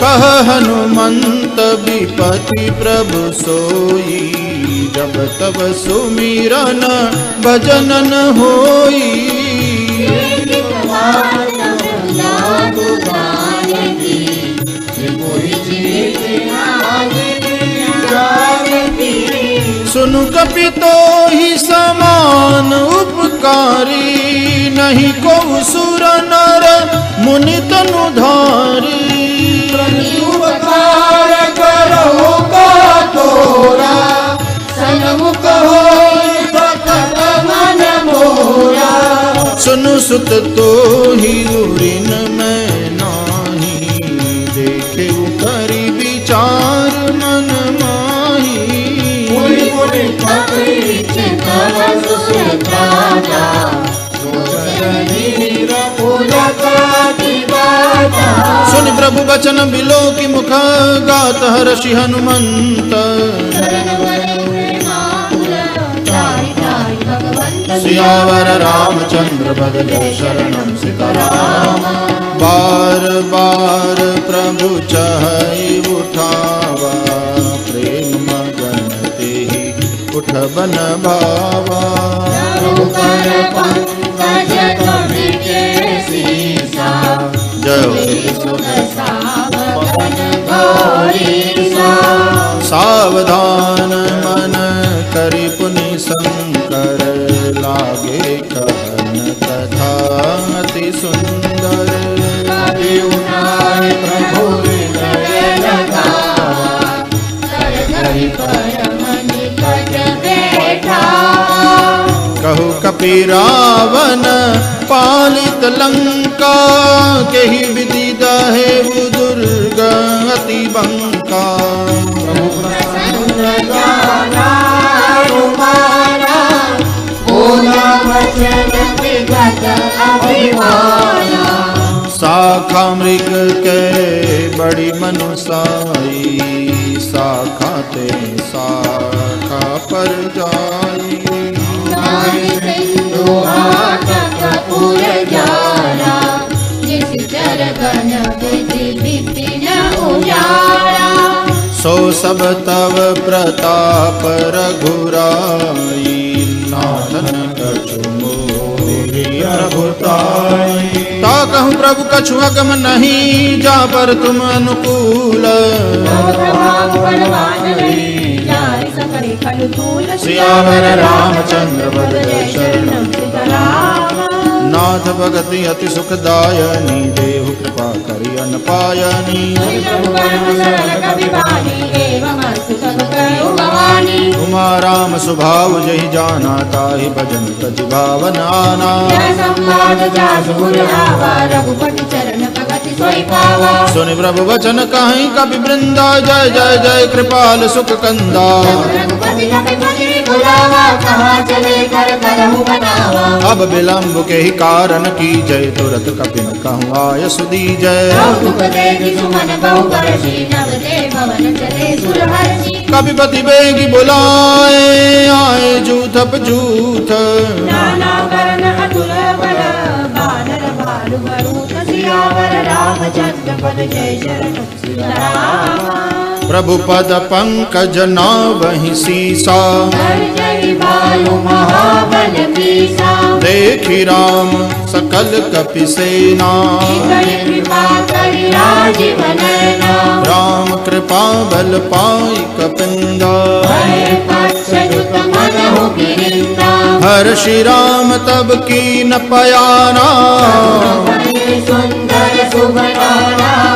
कह हनुमंत विपति प्रभु सोई जब तब सुमिरन भजन न होई सुनु कपि तो ही समान उपकारी नहीं को सुर नर मुनि तनु धारी उपकार करो का तोरा सन्मुख होई भक्त मन मोरा सुनु सुत तो ही उरिन में नाही देखे करी विचार मन माही मुनि मुनि कपीच तव सुरताता सोचनीर पुलका दिवाता सुन प्रभु बचन बिलो की मुख गात हर्षि हनुमंत सियावर रामचंद्र बदले शरणम सीताराम बार बार प्रभु चहई उठावा प्रेम मगन ते उठ बन भावा जय सावधान मन करि पुनि शंकर लागे कहन कथा अति सुंदर प्रभु हृदय लगावा कहु कपि रावण पालित लंका केहि विधि दहेउ दुर्ग अति बंका शाखा मृग के बड़ी मनुसाई शाखा ते शाखा पर जाई सो सब तव प्रताप रघुराई नाथन कछु मोहि प्रभुताई ता कहूँ प्रभु कछु अगम नहीं जा पर तुम अनुकूल सियावर रामचंद्र बदले शरणम नाथ भगति अति सुखदायनी देहु कृपा करि अन पायनी उमा राम स्वभाव जहि जाना ताहि भजन तज भावना सुनि प्रभु वचन कहीं कवि वृंदा जय जय जय कृपाल सुख कंदा अब विलम्ब के ही कारण की जय तुरत कपिन कहूँ आय सुदी जय कपिपति बेगी बुलाए आए जूथप जूथ प्रभु पद पंकज नावहि सीसा देखि राम सकल कपि सेना राम कृपा बल पाई कपिंदा हर श्री राम तब की न पयाना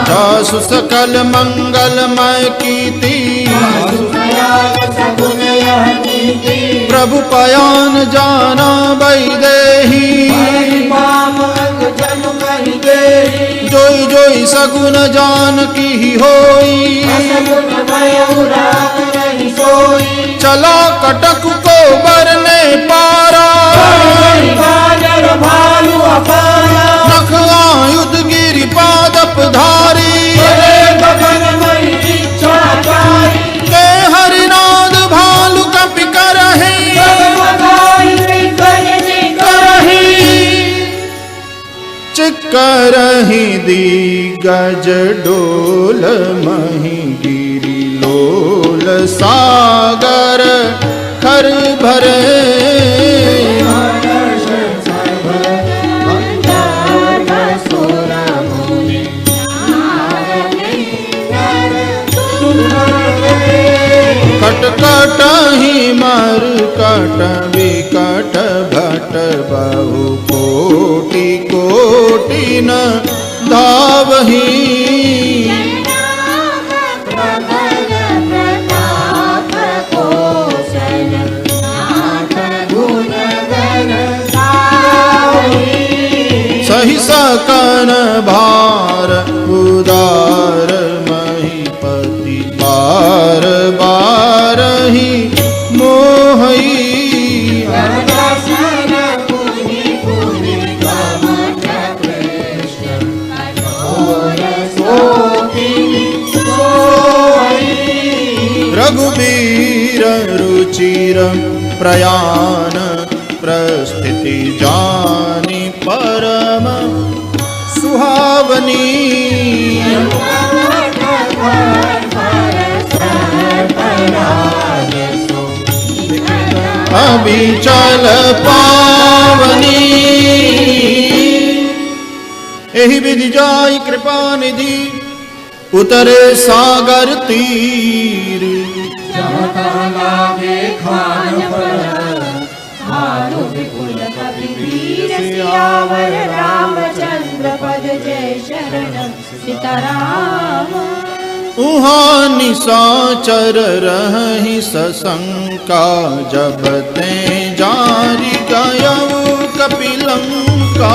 जासु सकल मंगलमय कीर्ति प्रभु पयान जाना बैदेही जोई जोई सगुन जान की होई चला कटक को बरने पारा करहि दिग्गज डोल मही गिरि लोल सागर खर भरे कटकटहि मरकट विकट भट बहु कोटि कोटि न धावहि सहि सकन भार उदार महीपति बार बार ही मोहई रघुबीर रुचिर प्रयाण प्रस्थिति जानी परम सुहावनी अभी चल पावनी एहि विधि जाई कृपा निधि उतरे सागर तीर सियावर रामचंद्र पद जय शरण सीताराम। उहाँ निशाचर रहि सशंका जब ते जारी गयऊ कपिलंका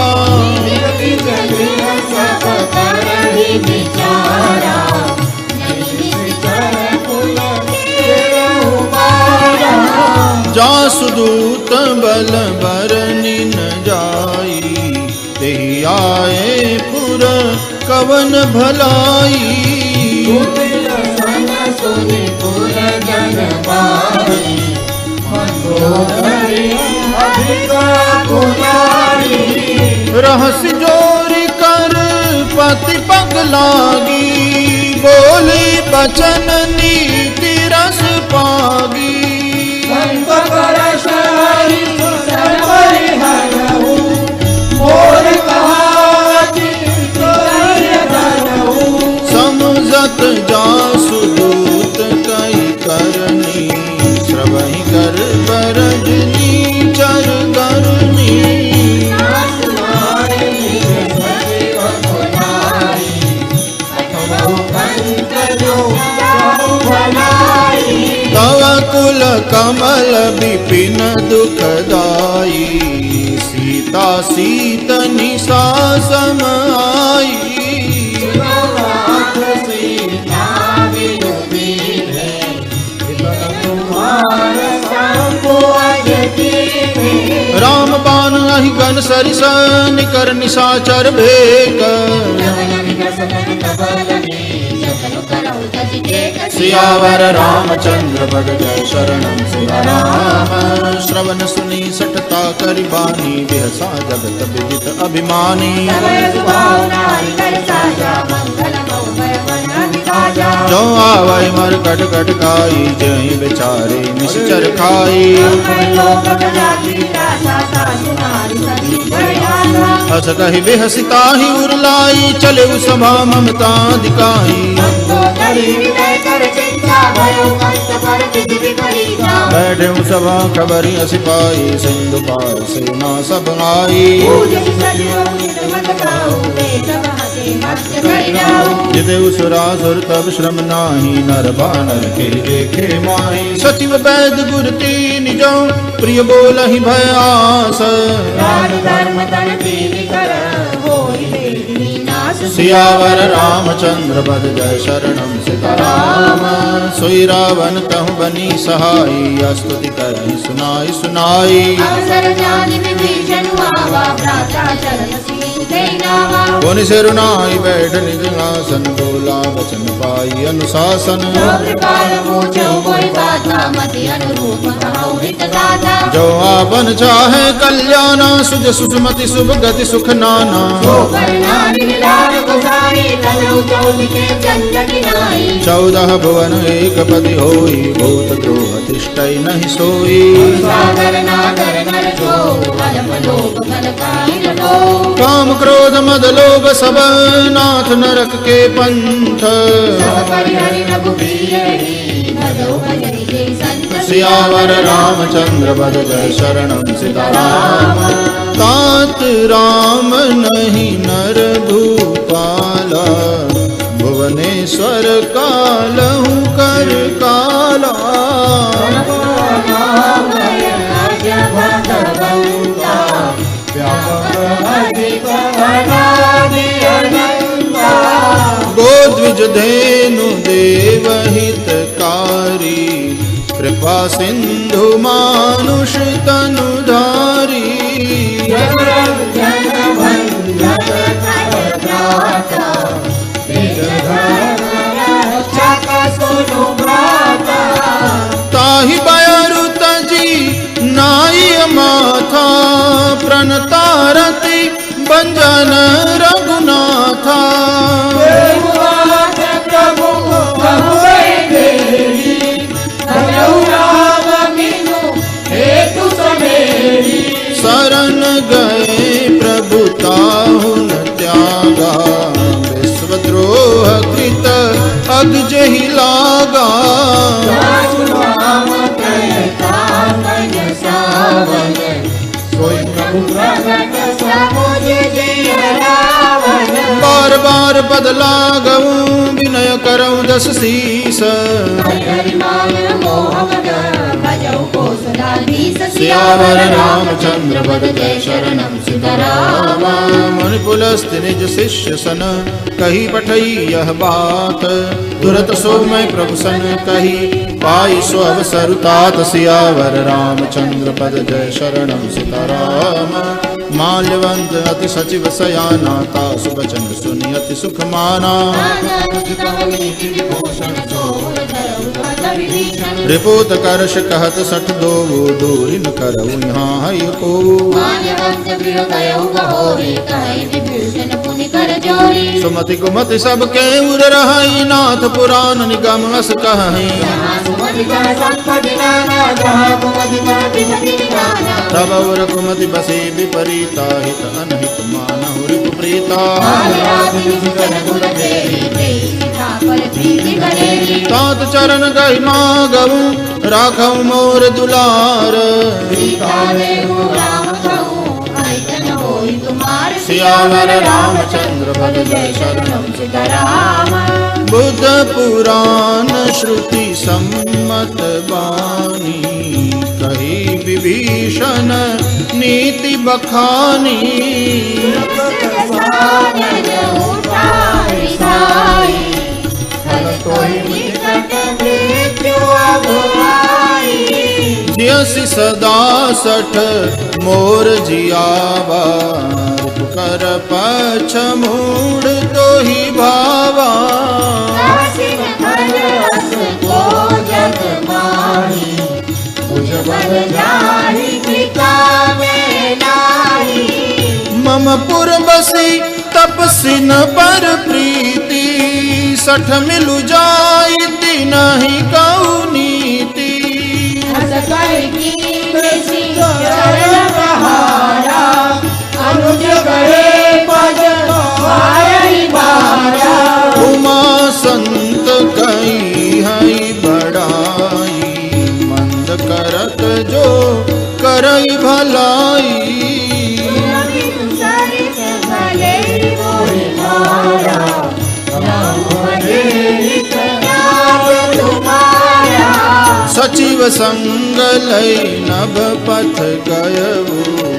जासुदूत बल बरनि न जाई तेहि आए पुर कवन भलाई रहस्य जोरी कर पति पग लागी बोली बचन नीति रस पागी समझत जासुदूत कई करनी श्रवहि कर बरजनी चर करनी तव कुल कमल विपिन दुखदाई सीता सीत निशा सम आई राम बाण अहि गन सरिस निकर निशाचर भेक सियावर रामचंद्र पद जय शरणम सियाराम श्रवण सुनी सठता करि बानी बिहसा जगत विदित अभिमानी जो आवै मर कट कट काई जय बेचारे निश्चर खाई हस कहि बेहसिताहि उरलाई चले सभा ममता दिकाई बैठे सभा खबरी सिपाही सिंधु पार सेना सब आई जिते उसुरासुर तब श्रम नाही नर बानर के देखे माही सचिव वैद गुर तीन जो प्रिय बोलहि भय आस सियावर रामचंद्र पद जय शरणम सीताराम सोई रावण कहु बनी सहाई स्तुति करहि सुनाई सुनाई अवसर जानि विभीषण आवा भ्राता चरण नहीं नावा पुनि सिरुनाई बैठ निज आसन बोला वचन पाई अनुशासन जो कृपाल पूछो कोई बाता मति अनुरूप कहो हित दाता जो आपन चाहे कल्याणा सुज सुषमति शुभ गति सुख नाना जो करनारी लाल गोसाई तनु चौदिके चंद्र किनाई 14 भुवन एक पति होई भूत द्रोह तिष्ठै नहीं सोई सागर नागर नर जो कलप लोक कलकाई लो काम क्रोध मद लोभ सब नाथ नरक के पंथ सब परिहरि रघुबीर भजो भजनि जय संत सियावर रामचंद्र बद जय शरणम सीताराम तात राम नहीं नर भूपाला भुवनेश्वर कालहु कर काला गोद्विज धेनु देवहितकारी कृपा सिंधु मानुष तनुधारी ताहि बयरु तजी नाई माथा प्रणतारति बंजन रघुनाथा शरण गए प्रभु ताहु न त्यागा विश्वद्रोह कृत अग्ज ही लागा बार बार पद लागऊ विनय करऊँ दस शीस सियावर रामचंद्र बद जय शरणम सीताराम मुनि पुलस्त्य निज शिष्य सन कही पठई यह बात तुरत सो मैं प्रभु सन कही पाई सो अवसर तात सियावर रामचंद्र पद जय शरणम सीताराम माल्यवंत अति सचिव सयाना तासु वचन सुनि अति सुख माना रिपोत करश कहत सठ दो दूरी न करऊ यहाँ है को सुमति कुमति सब के उर रहाई नाथ पुराण निगम अस कहीं तब उर कुमति बसे विपरीता हित अनहित मानहु रिपु प्रीता तात चरण गई मागऊ राखऊ मोर दुलार सियावर रामचंद्र बद जय शरणम सीताराम बुद्ध पुराण श्रुति सम्मत बानी कही विभीषण नीति बखानी जियसि सदा सठ मोर जियावा कर पछ मूढ़ तो ही भावा मम पुर बसी तपसिन पर प्रीति सठ मिलु जाइति नहीं कऊ नीति उमा संत कई हई बड़ाई मंद करत जो करई भलाई सचिव संग लय नभ पथ गयऊ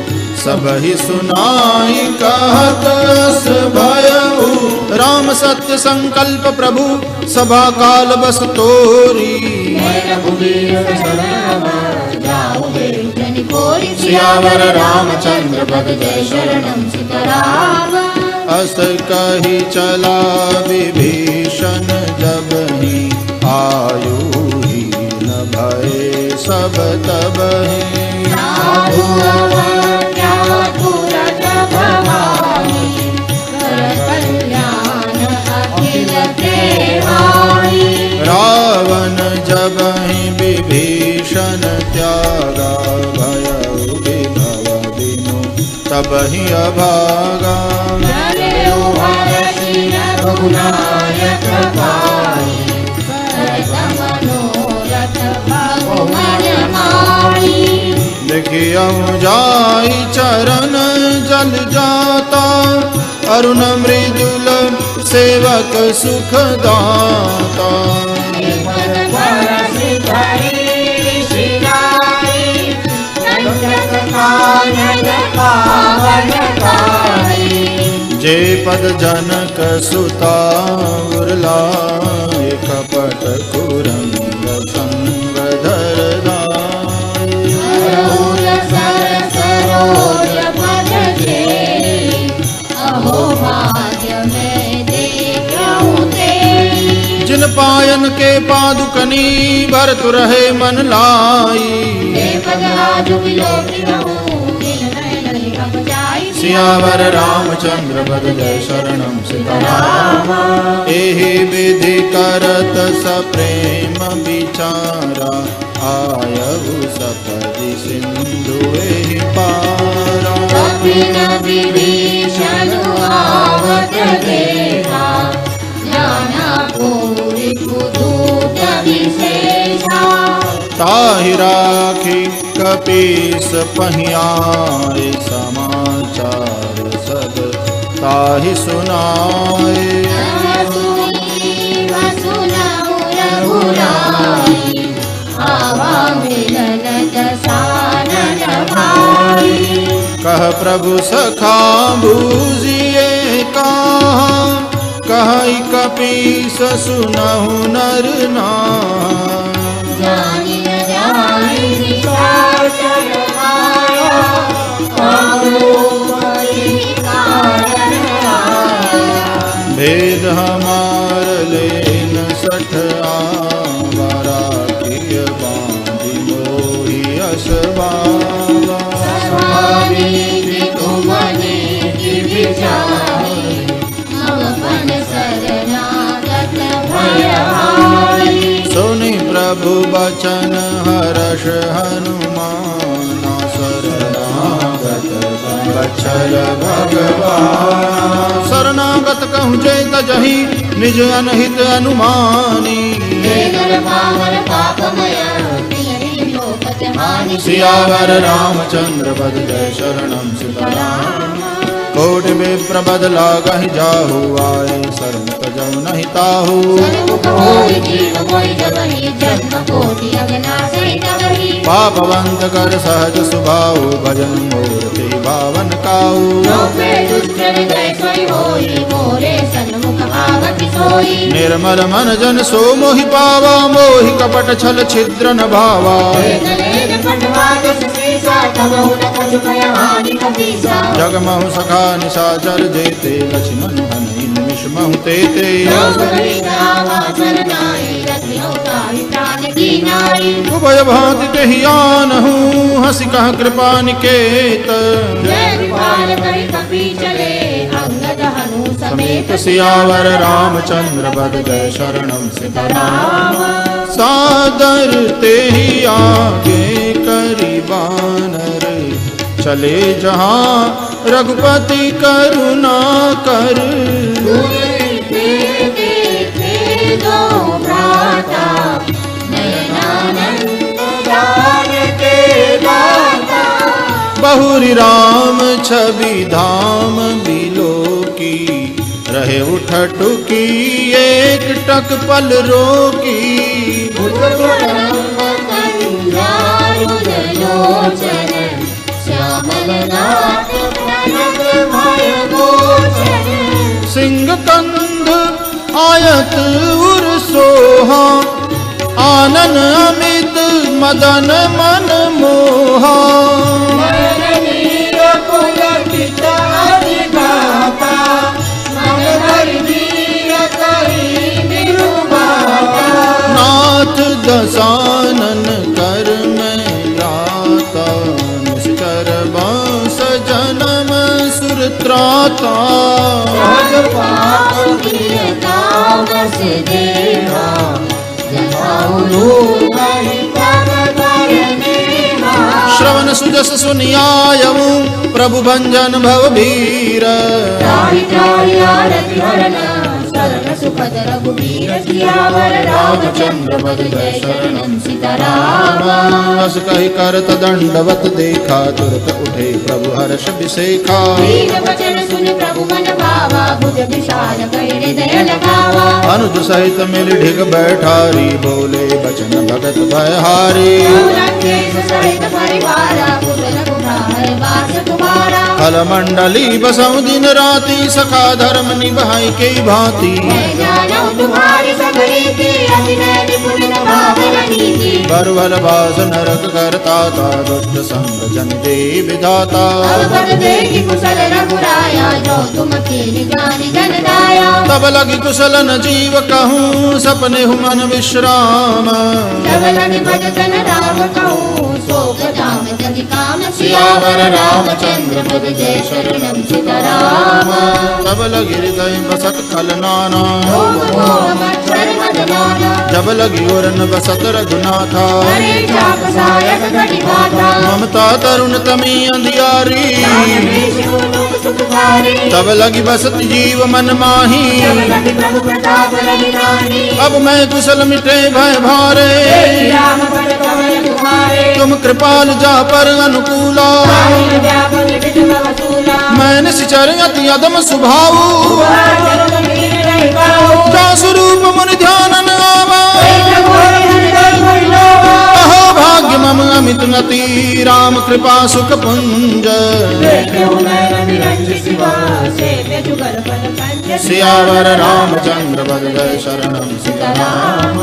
सबहि सुनाई कहत अस भयऊ राम सत्य संकल्प प्रभु सभा काल बस तोरी सियावर रामचंद्र बद जय शरणम सीताराम अस कही चला विभीषण जब ही आयु ही न भय सब तब ही साधु अवज्ञा तुरत भवानी कर कल्याण अखिल देवाई रावण जब ही विभीषण त्यागा भय विभव बिनु तब ही अभागा चले उभरसी रघुनायक पाई करत मनोरथ भगवान माई देखियो जाई चरण जल जाता अरुण मृदुल सेवक सुख दाता जे पद जनक सुता उर्लाए कपट कुरंग संग धरदाय राहुल सरस सरोज पद जे अहो भाग्य में देखूं ते जिन पायन के पादुकनी भरतु रहे मन लाई हे पद आजु विलोकी रहूं जिन नयन लिखब जाई सियावर रामचंद्र पद जय शरणम सीताराम एहि विधि करत सप्रेम विचारा आयहु सपदि सिंधु एहि पारा कपिन विभीषण आवत देखा जाना पूरी कुदूत विशेषा ताहि राखी कपीस पहियाए समाचार सब ताहि सुनाए सुनहु रघुराई आवा मिलन दसानन भाई कह प्रभु सखा बूझिए कहाँ कहि कपीस सुनहु नर नार जानि न जाहि निशाचर माया कामरूपहि कारण आया भेद हमार लेन सठ आवारा किय बांधि मोहि असबावा स्वामी तुमने की विचारी अपन शरणागत भयहारी सुनि प्रभु बचन हर्ष हनुमाना शरणागत बचल भगवान शरणागत कहूँ जय तजहि निज अनहित अनुमानी नर पावर पापमय प्रिय लोकत हानि सियावर रामचंद्र पद जय शरणम सीताराम कोटि विप्र बद लागहि जाहु आए शरण तजौ नहीं ताहु सन्मुख होई जीव मोहि जगहि जन्म कोटि अगनासहि तबहि पापवंत कर सहज सुभाऊ भजन मूर्ति भावन काऊ लोके दुष्ट हृदय सोई होई मोरे सन्मुख आवति सोई निर्मल मन जन सो मोहि पावा मोहि कपट छल छिद्र न भावा लेन पटवा दस सीसा तबहु न कछु भय हानि कपीसा जगमहु सखा निशाचर जेते लक्ष्मण हनि निमिष महु तेते उभय भांति कहि आनहु हंसी कह कृपा निकेत समेत सियावर रामचंद्र पद जय शरणम सीताराम सादर ते ही आगे करी बानर चले जहाँ रघुपति करुणा कर बहुरी राम छवि धाम बिलो की रहे उठटुकी एक टक पल रोकी सिंह कंध आयत उर सोहा आनन अमित मदन मन मोहा दसानन कर में जाता, निश्चर बांस जन्म सुर त्राता। सहज पाप गिरता बस देवा, जगाऊं हरि तब करनेहा। श्रवण सुजस सुनियायऊ, प्रभु भंजन भव भीर। त्राहि त्राहि आरति हरन, शरण सुखद रघुबीर। सियावर रामचंद्र पद जय शरणम सीताराम। अस कहि करत दंडवत देखा, तुरत उठे प्रभु हर्ष विसेखा। दीन वचन सुन प्रभु मन भावा, भुज विशाल कहि हृदय लगावा। अनुज सहित मिल ढिग बैठारी, बोले बचन भगत भयहारी। लंकेश सहित परिवारा, कुशल रघुराई वास तुम्हारा। फल मंडली बसऊ दिन राति, सखा धर्म निभाई के भांति। मैं जानू तुम्हारी सब रीति, अति निपुण भावन नीति। बरवल बास नरक करता था, दुष्ट संग जन दे विधाता। अवगत देखि कुशल रघुराया, जो तुम कीन्हि जानि जन दाया। तब लगी कुशल न जीव कहूँ, सपने हूँ मन विश्राम। तब लगी भजन राम कहूँ, शोक धाम जगि काम। सियावर रामचंद्र पद जय शरणम सीताराम। तब लगी हृदय बसत खल नाना, रोम रोम मच्छर मदनाना। जब लगी ओरन बसत रघुनाथा। हरे चाप सायक घटी माता, ममता तरुण तमी अंधियारी। विष्णु लोक सुखकारी। तब लगी बसत जीव मन माही। तब लगी प्रभु प्रताप रवि रानी। अब मैं कुशल मिटे भय भारे, राम पद कमल तुम्हारे। तुम कृपाल जा पर अनुकूला। साहिल व्यापक विष्णु वसूला। मैं निश्चर अति अदम सुभाऊ, चरण लीन रहि पाऊँ। जा स्वरूप मुनि ध्यान न आवा। प्रभु हरि हृदय भरि लोवा। अहो भाग्य मम अमित नति, राम कृपा सुख पुंज। देखो नयन निरंजन शिवा, सेव्य जुगल फल पंज। सियावर रामचंद्र पद जय शरणम सीताराम।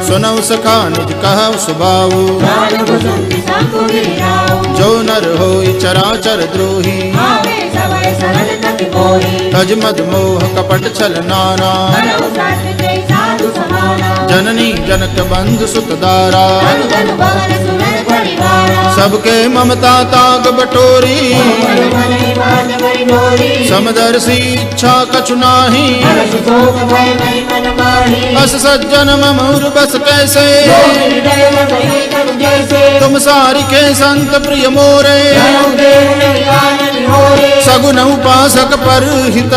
सुनौ सखा निज कहु सुभाऊ, ज्ञान कुसुम संग गिराओ। जो नर होई चराचर द्रोही। आवे सवय सरल तति कोई, तज मद मोह कपट छल नाना। करहु सत्य जय साधु समाना। जननी जनक बंधु सुत दारा। धनु धनु भवन सुनर परिवारा। सबके ममता ताग बटोरी। मन मन निवाज बड़ी डोरी। समदर्शी इच्छा कछु नाही। हर्ष शोक भय नहीं मन माही। अस सज्जन मम उर बस कैसे। हृदय रसई तनु जैसे, तुम सारि के संत प्रिय मोरे। धनु देव नहीं आनन होरे। सगुन उपासक पर हित,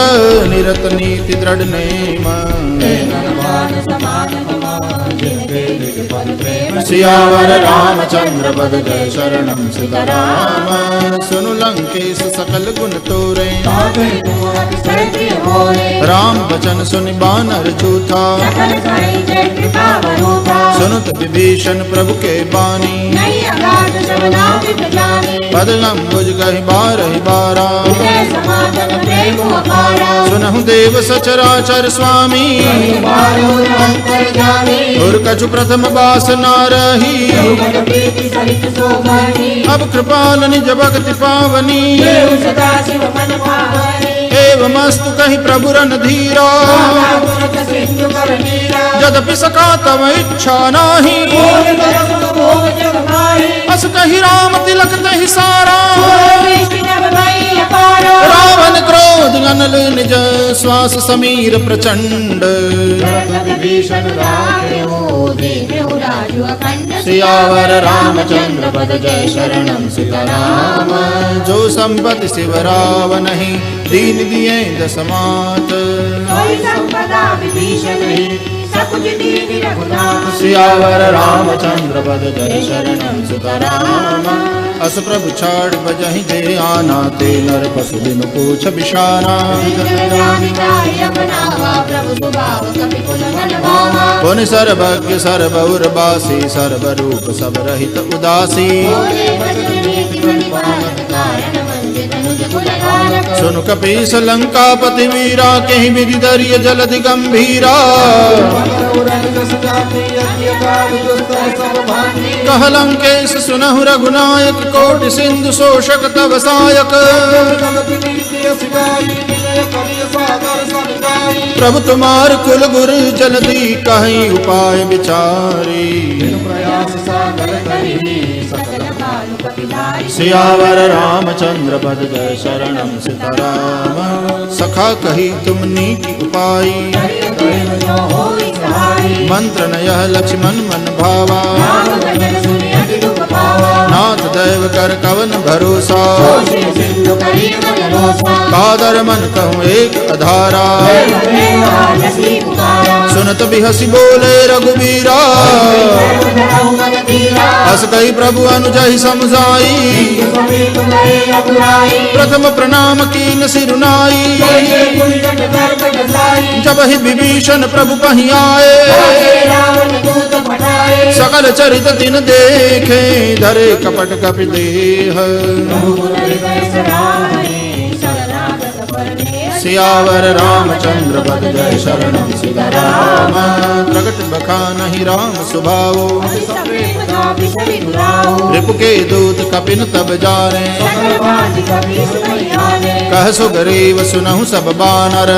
निरत नीति दृढ़ नेम। मान समान समान, जिनके निज पद प्रेम। सियावर रामचंद्र पद जय शरणम सीताराम। सुनु लंकेश सकल गुण तोरे। ताके तुम अतिशय प्रिय मोरे। राम बचन सुनि बानर झूठा। सकल साई जय कृपा वरूठा। सुनुत विभीषण प्रभु के बानी। नहीं अगाध श्रवणादित जाने। बदलम बुझ गहि बारहि बारा। हृदय समागम प्रेम अपारा। सुनहु देव सचराचर स्वामी। बारो अंतर जाने। और कछु प्रथम बास ना रही। भगत प्रीति सहित शोभनी। अब कृपाल निज भक्ति पावनी। देव सदा शिव मन भावनी। एवमस्तु कहि प्रभु रन धीरा। गुणत सिंधु कर नीरा। यद्यपि सका तव इच्छा नाही। भोग दर्शन भोग जग माही। अस कहि राम तिलक तहि सारा। दृष्टि नभ भई अपारा। रावण क्रोध अनल निज, श्वास समीर प्रचंड। विभीषण राखेहु, दीनहु राजु अखंड। सियावर रामचंद्र पद जय शरणम सीताराम। जो संपत्ति शिव रावनहि, दीन दिए दसमात। कोई संपदा विभीषण ही, सकुच दीन रघुनाथ। सियावर रामचंद्र पद जय शरणम सीताराम। अस प्रभु छाड़ बजहि जे आना, ते नर पशु बिनु पूछ बिशाना। प्रभु सुभाव कपि कुल मन भावा। पुनि सर्वज्ञ सर्वउर बासी, सर्वरूप सब रहित उदासी। बोले भजन नीति बलि पालक, कारण मंज तनुज कुल धारक। सुन कपीस लंकापति वीरा कहीं विधि दरिय जलधि गंभीरा कह लंकेश सुनहु रघुनायक कोटि सिंधु शोषक तव सायक प्रभु तुम्हार कुल गुरु जल्दी कहीं उपाय विचारी सियावर रामचंद्र पद जय शरणम सीताराम सखा कही तुमनी की उपाई मंत्र नय लक्ष्मण मन भावा नाथ दैव कर कवन भरोसा कादर मन कहूँ एक अधारा सुनत भी हसी बोले रघुबीरा हस कही प्रभु अनुजहि समझाई प्रथम प्रणाम कीन सिरुनाई जब ही विभीषण प्रभु पही आए सकल चरित दिन देखे धरे कपट कपि देह सियावर रामचंद्र पद जय शरणम सीताराम प्रगट बखानहि राम सुभाओ रिपु के दूत कपिन तब जाने कह सुग्रीव सुनहु सब बानर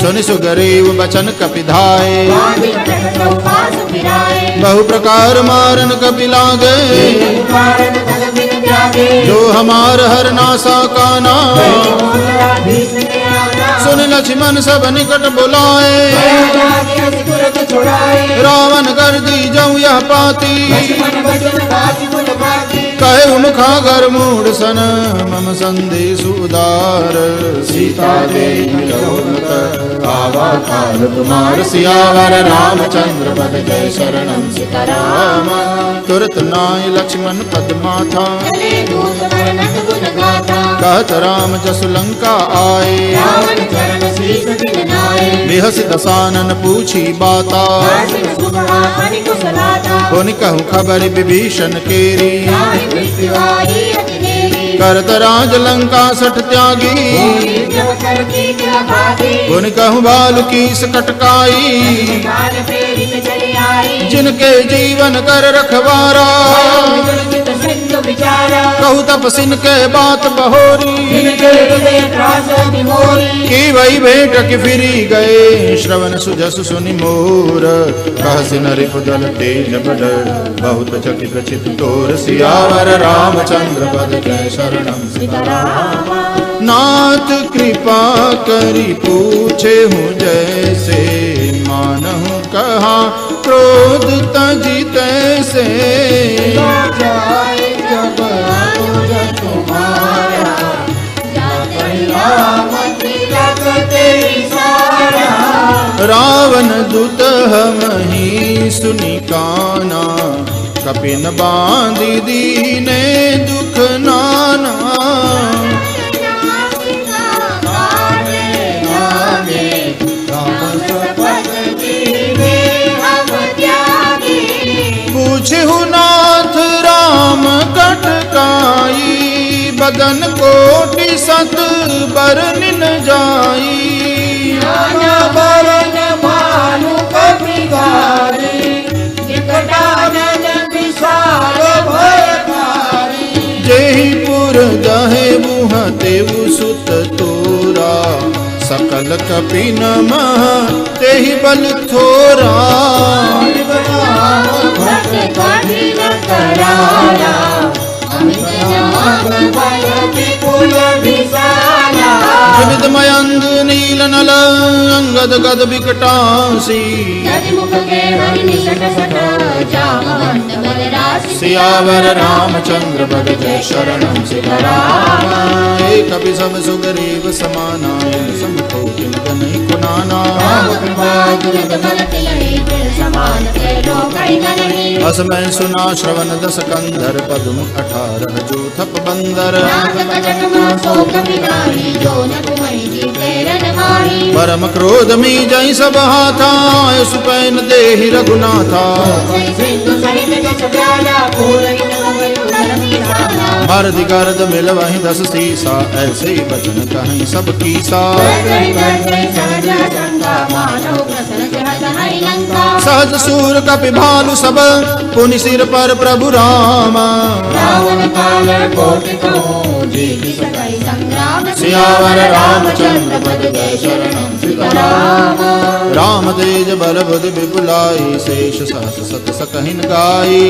सुनि सुग्रीव बचन कपि धाये बहु प्रकार मारन कपि लागे जो हमार हर नासा काना सुन लक्ष्मण सब निकट बुलाए रावण कर दी जाऊं यह पाती कहे मुखागर मूढ़ सन मम संदेश उदार सीता देवी आवा काल तुम्हार सियावर रामचंद्र पद जय शरणम सीताराम तुरत नाय लक्ष्मण पद माथा कहत राम जसु लंका आए बेहस दसानन पूछी बाता पुनि कहूँ खबर विभीषण केरी करत राज लंका सठ त्यागी पुनि कहूँ बाल की सकटकाई जिनके जीवन कर रखवारा कहू तपसिन के बात बहोरी की वही भेंट की फिरी गए श्रवण सुजस सुनि मोर कह सिन रिपुदल तेज बड़ बहुत चकित चित तोर सियावर रामचंद्र पद जय शरणम सीताराम नाथ कृपा करी पूछे हूँ जैसे मानहु कहा क्रोध तजी तैसे रावण दूत हमहि सुनि काना कपिन बांधि दीने दुख नाना पूछहु नाथ राम कटकाई बदन कोटि सत बरन जाई बरन भानु कपि गारी निकटानन विशाल भयकारी जेहि पुर दहे मुह तेउ सुत तोरा सकल कपि नमः तेहि बल थोरा विविध मयंग नील नल अंगद गद विकटासी सियावर रामचंद्र पद जय शरणम सीताराम एक कपि सब सुग्रीव समानायन समकोटि नहीं कुनाना अस मैं सुना श्रवण दस कंधर पद्म 18 जो थप बंदर परम क्रोध में जय सब हाथा सुपैन देहि रघुनाथा मर्द गर्द मिल वही 10 सीसा, ऐसे ही बचन कहीं सब कीसा। सहज सूर कपि भालु सब, पुनि सिर पर प्रभु राम। सियावर रामचंद्र पद जय शरणम सीताराम। राम तेज बल बुद्धि विपुलाई, शेष सहस सत सकहिन गाई।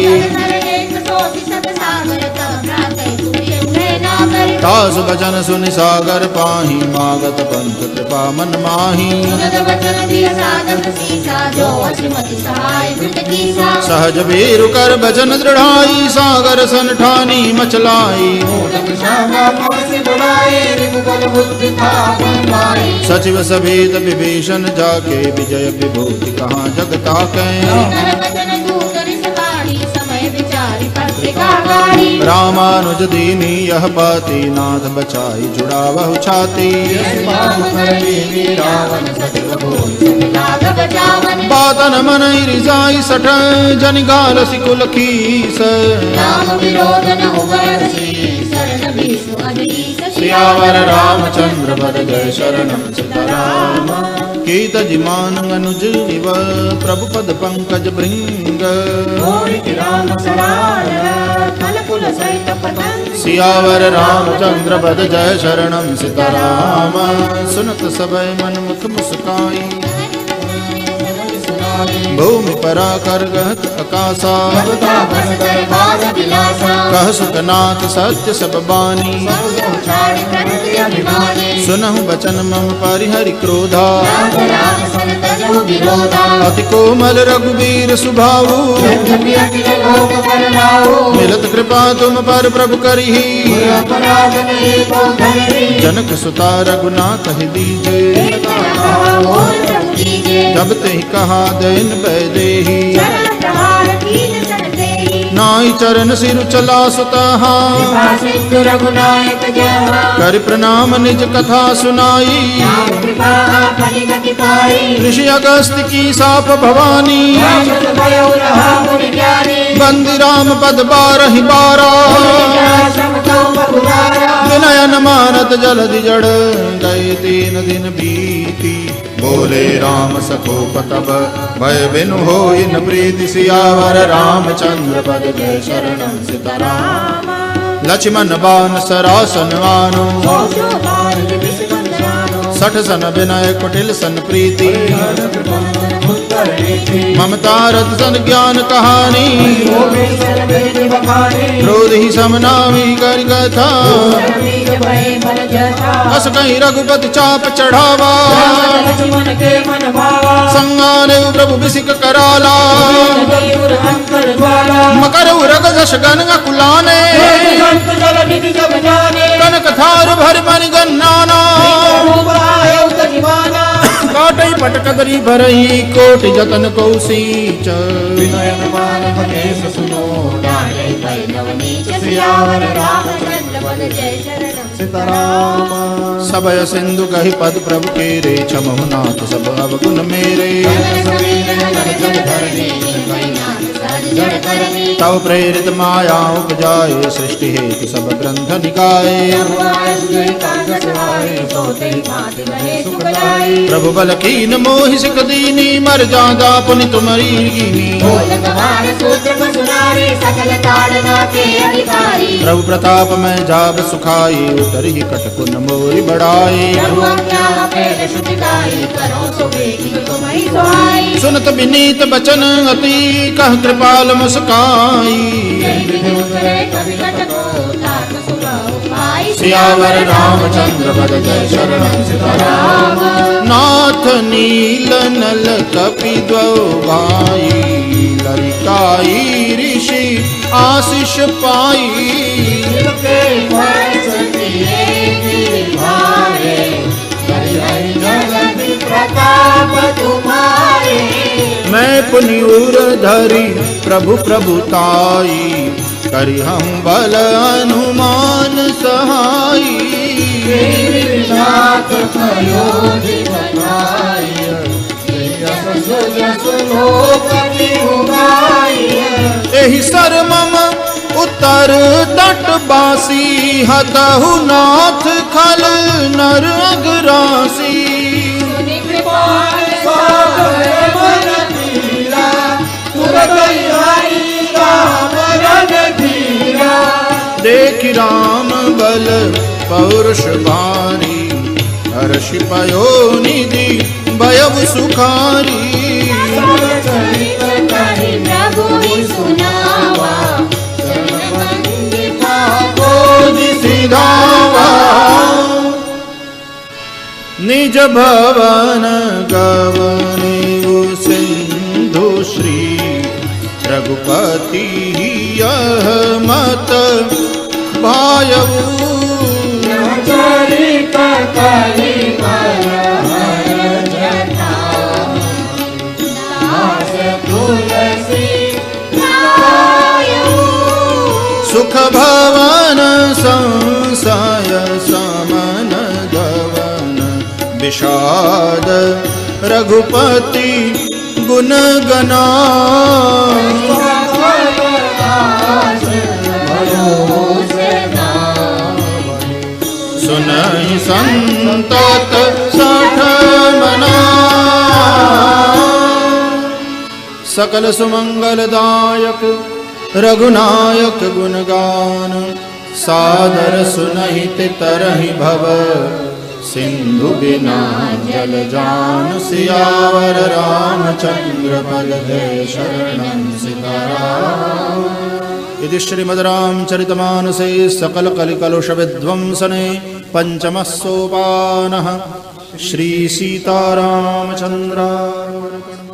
दास बचन सुनि सागर पाही, मागत पंथ कृपा मन माही। सहज वीरु कर बचन दृढ़ाई, सागर सन ठानी मचलाई। सचिव सभेद विभीषण जाके, विजय विभूति कहाँ जग ताकै। रामानुज दीनी यह बाती, नाथ बचाई जुड़ावहु छाती। बातन मन रिजाई सठ, जन गाल सिकुल खीस। सियावर रामचंद्र पद जय शरणम सीताराम। कीत जिमान अनुज निव, प्रभु पद पंकज भृंग। सियावर रामचंद्र पद जय शरणम सीताराम। सुनत सबय मन मुख मुस्काई, भूमि परा कर गहत आकाशा। कह सुखनाथ सत्य सब बानी, सुनहु बचन मम परिहरि क्रोधा। अति कोमल रघुबीर सुभाऊ, मिलत कृपा तुम पर प्रभु करिहि। जनक सुता रघुनाथ ही दीजे, जब ते कहा दैन बैदेही। नाई चरण सिर चला सुतहा, कर प्रणाम निज कथा सुनाई। ऋषि अगस्त्य की साप भवानी, बंदी राम पद 12 बारा। विनयन मानत जलधि जड़, गए 3 दिन बीती। बोले राम सकोप तब, भय बिनु होई न प्रीति। सियावर रामचंद्र पद जय शरणम सीताराम। लक्ष्मण बान सरासन वानो, 60 सन विनय कुटिल सन प्रीति। ममता रथ सन ज्ञान कहानी, क्रोध ही समनामी कर कथा। अस कहीं रघुपति चाप चढ़ावा, संगाने प्रभु बिसिक कराला। मकर उरग जश गन कुलाने, कनक थार भर मन गन्नाना। काटई पटकदरी भरही, कोटि जतन को सींच। सबय सिंधु कहि पद प्रभु केरे, छमहु नाथ सब अवगुण मेरे। तव प्रेरित माया उपजाए, सृष्टि हेतु सब ग्रंथ निकाये। प्रभु बल कीन मोहि सिख दीनी, मर जादा पुनि तुमरी कीनी। प्रभु प्रताप में जाब सुखाई, उतरि कटकुन मोरि बढ़ाई। सुनत विनीत बचन अति, कह कृपाल मुस्काई। सियावर रामचंद्र पद जय शरणम सीताराम। नाथ नील नल कपि द्वौ भाई, ललिकाई ऋषि आशीष पाई। मैं पुनि उर धरि प्रभु प्रभुताई, करि हम बल हनुमान सहाई। एहि सर मम तर तट बासी हतहु नाथ खल नर अग्रासी सुनि कृपाल सागर मन धीरा तुरत आई राम रणधीरा देख राम बल पौरुष भारी हर्षि पयो निधि भयउ सुखारी चरित कहि प्रभु ही सुनावा चरण वंदिता बोधि सिधावा निज भवन गवनेउ सिंधु श्री रघुपति यह मत भायऊ चरित कहि सुख भवन संशय समन गवन विषाद रघुपति गुण गना सुनहि संतत सठ मना सकल सुमंगलदायक रघुनायक गुणगान सादर सुनहित तरहि भव सिंधु बिना जल जान सियावर रामचंद्र पद जय शरणं सीताराम। इति श्रीमद् रामचरितमानसे सकल कलिकलुष विध्वंसने पंचमः सोपानः श्री सीतारामचंद्रार्पणम्।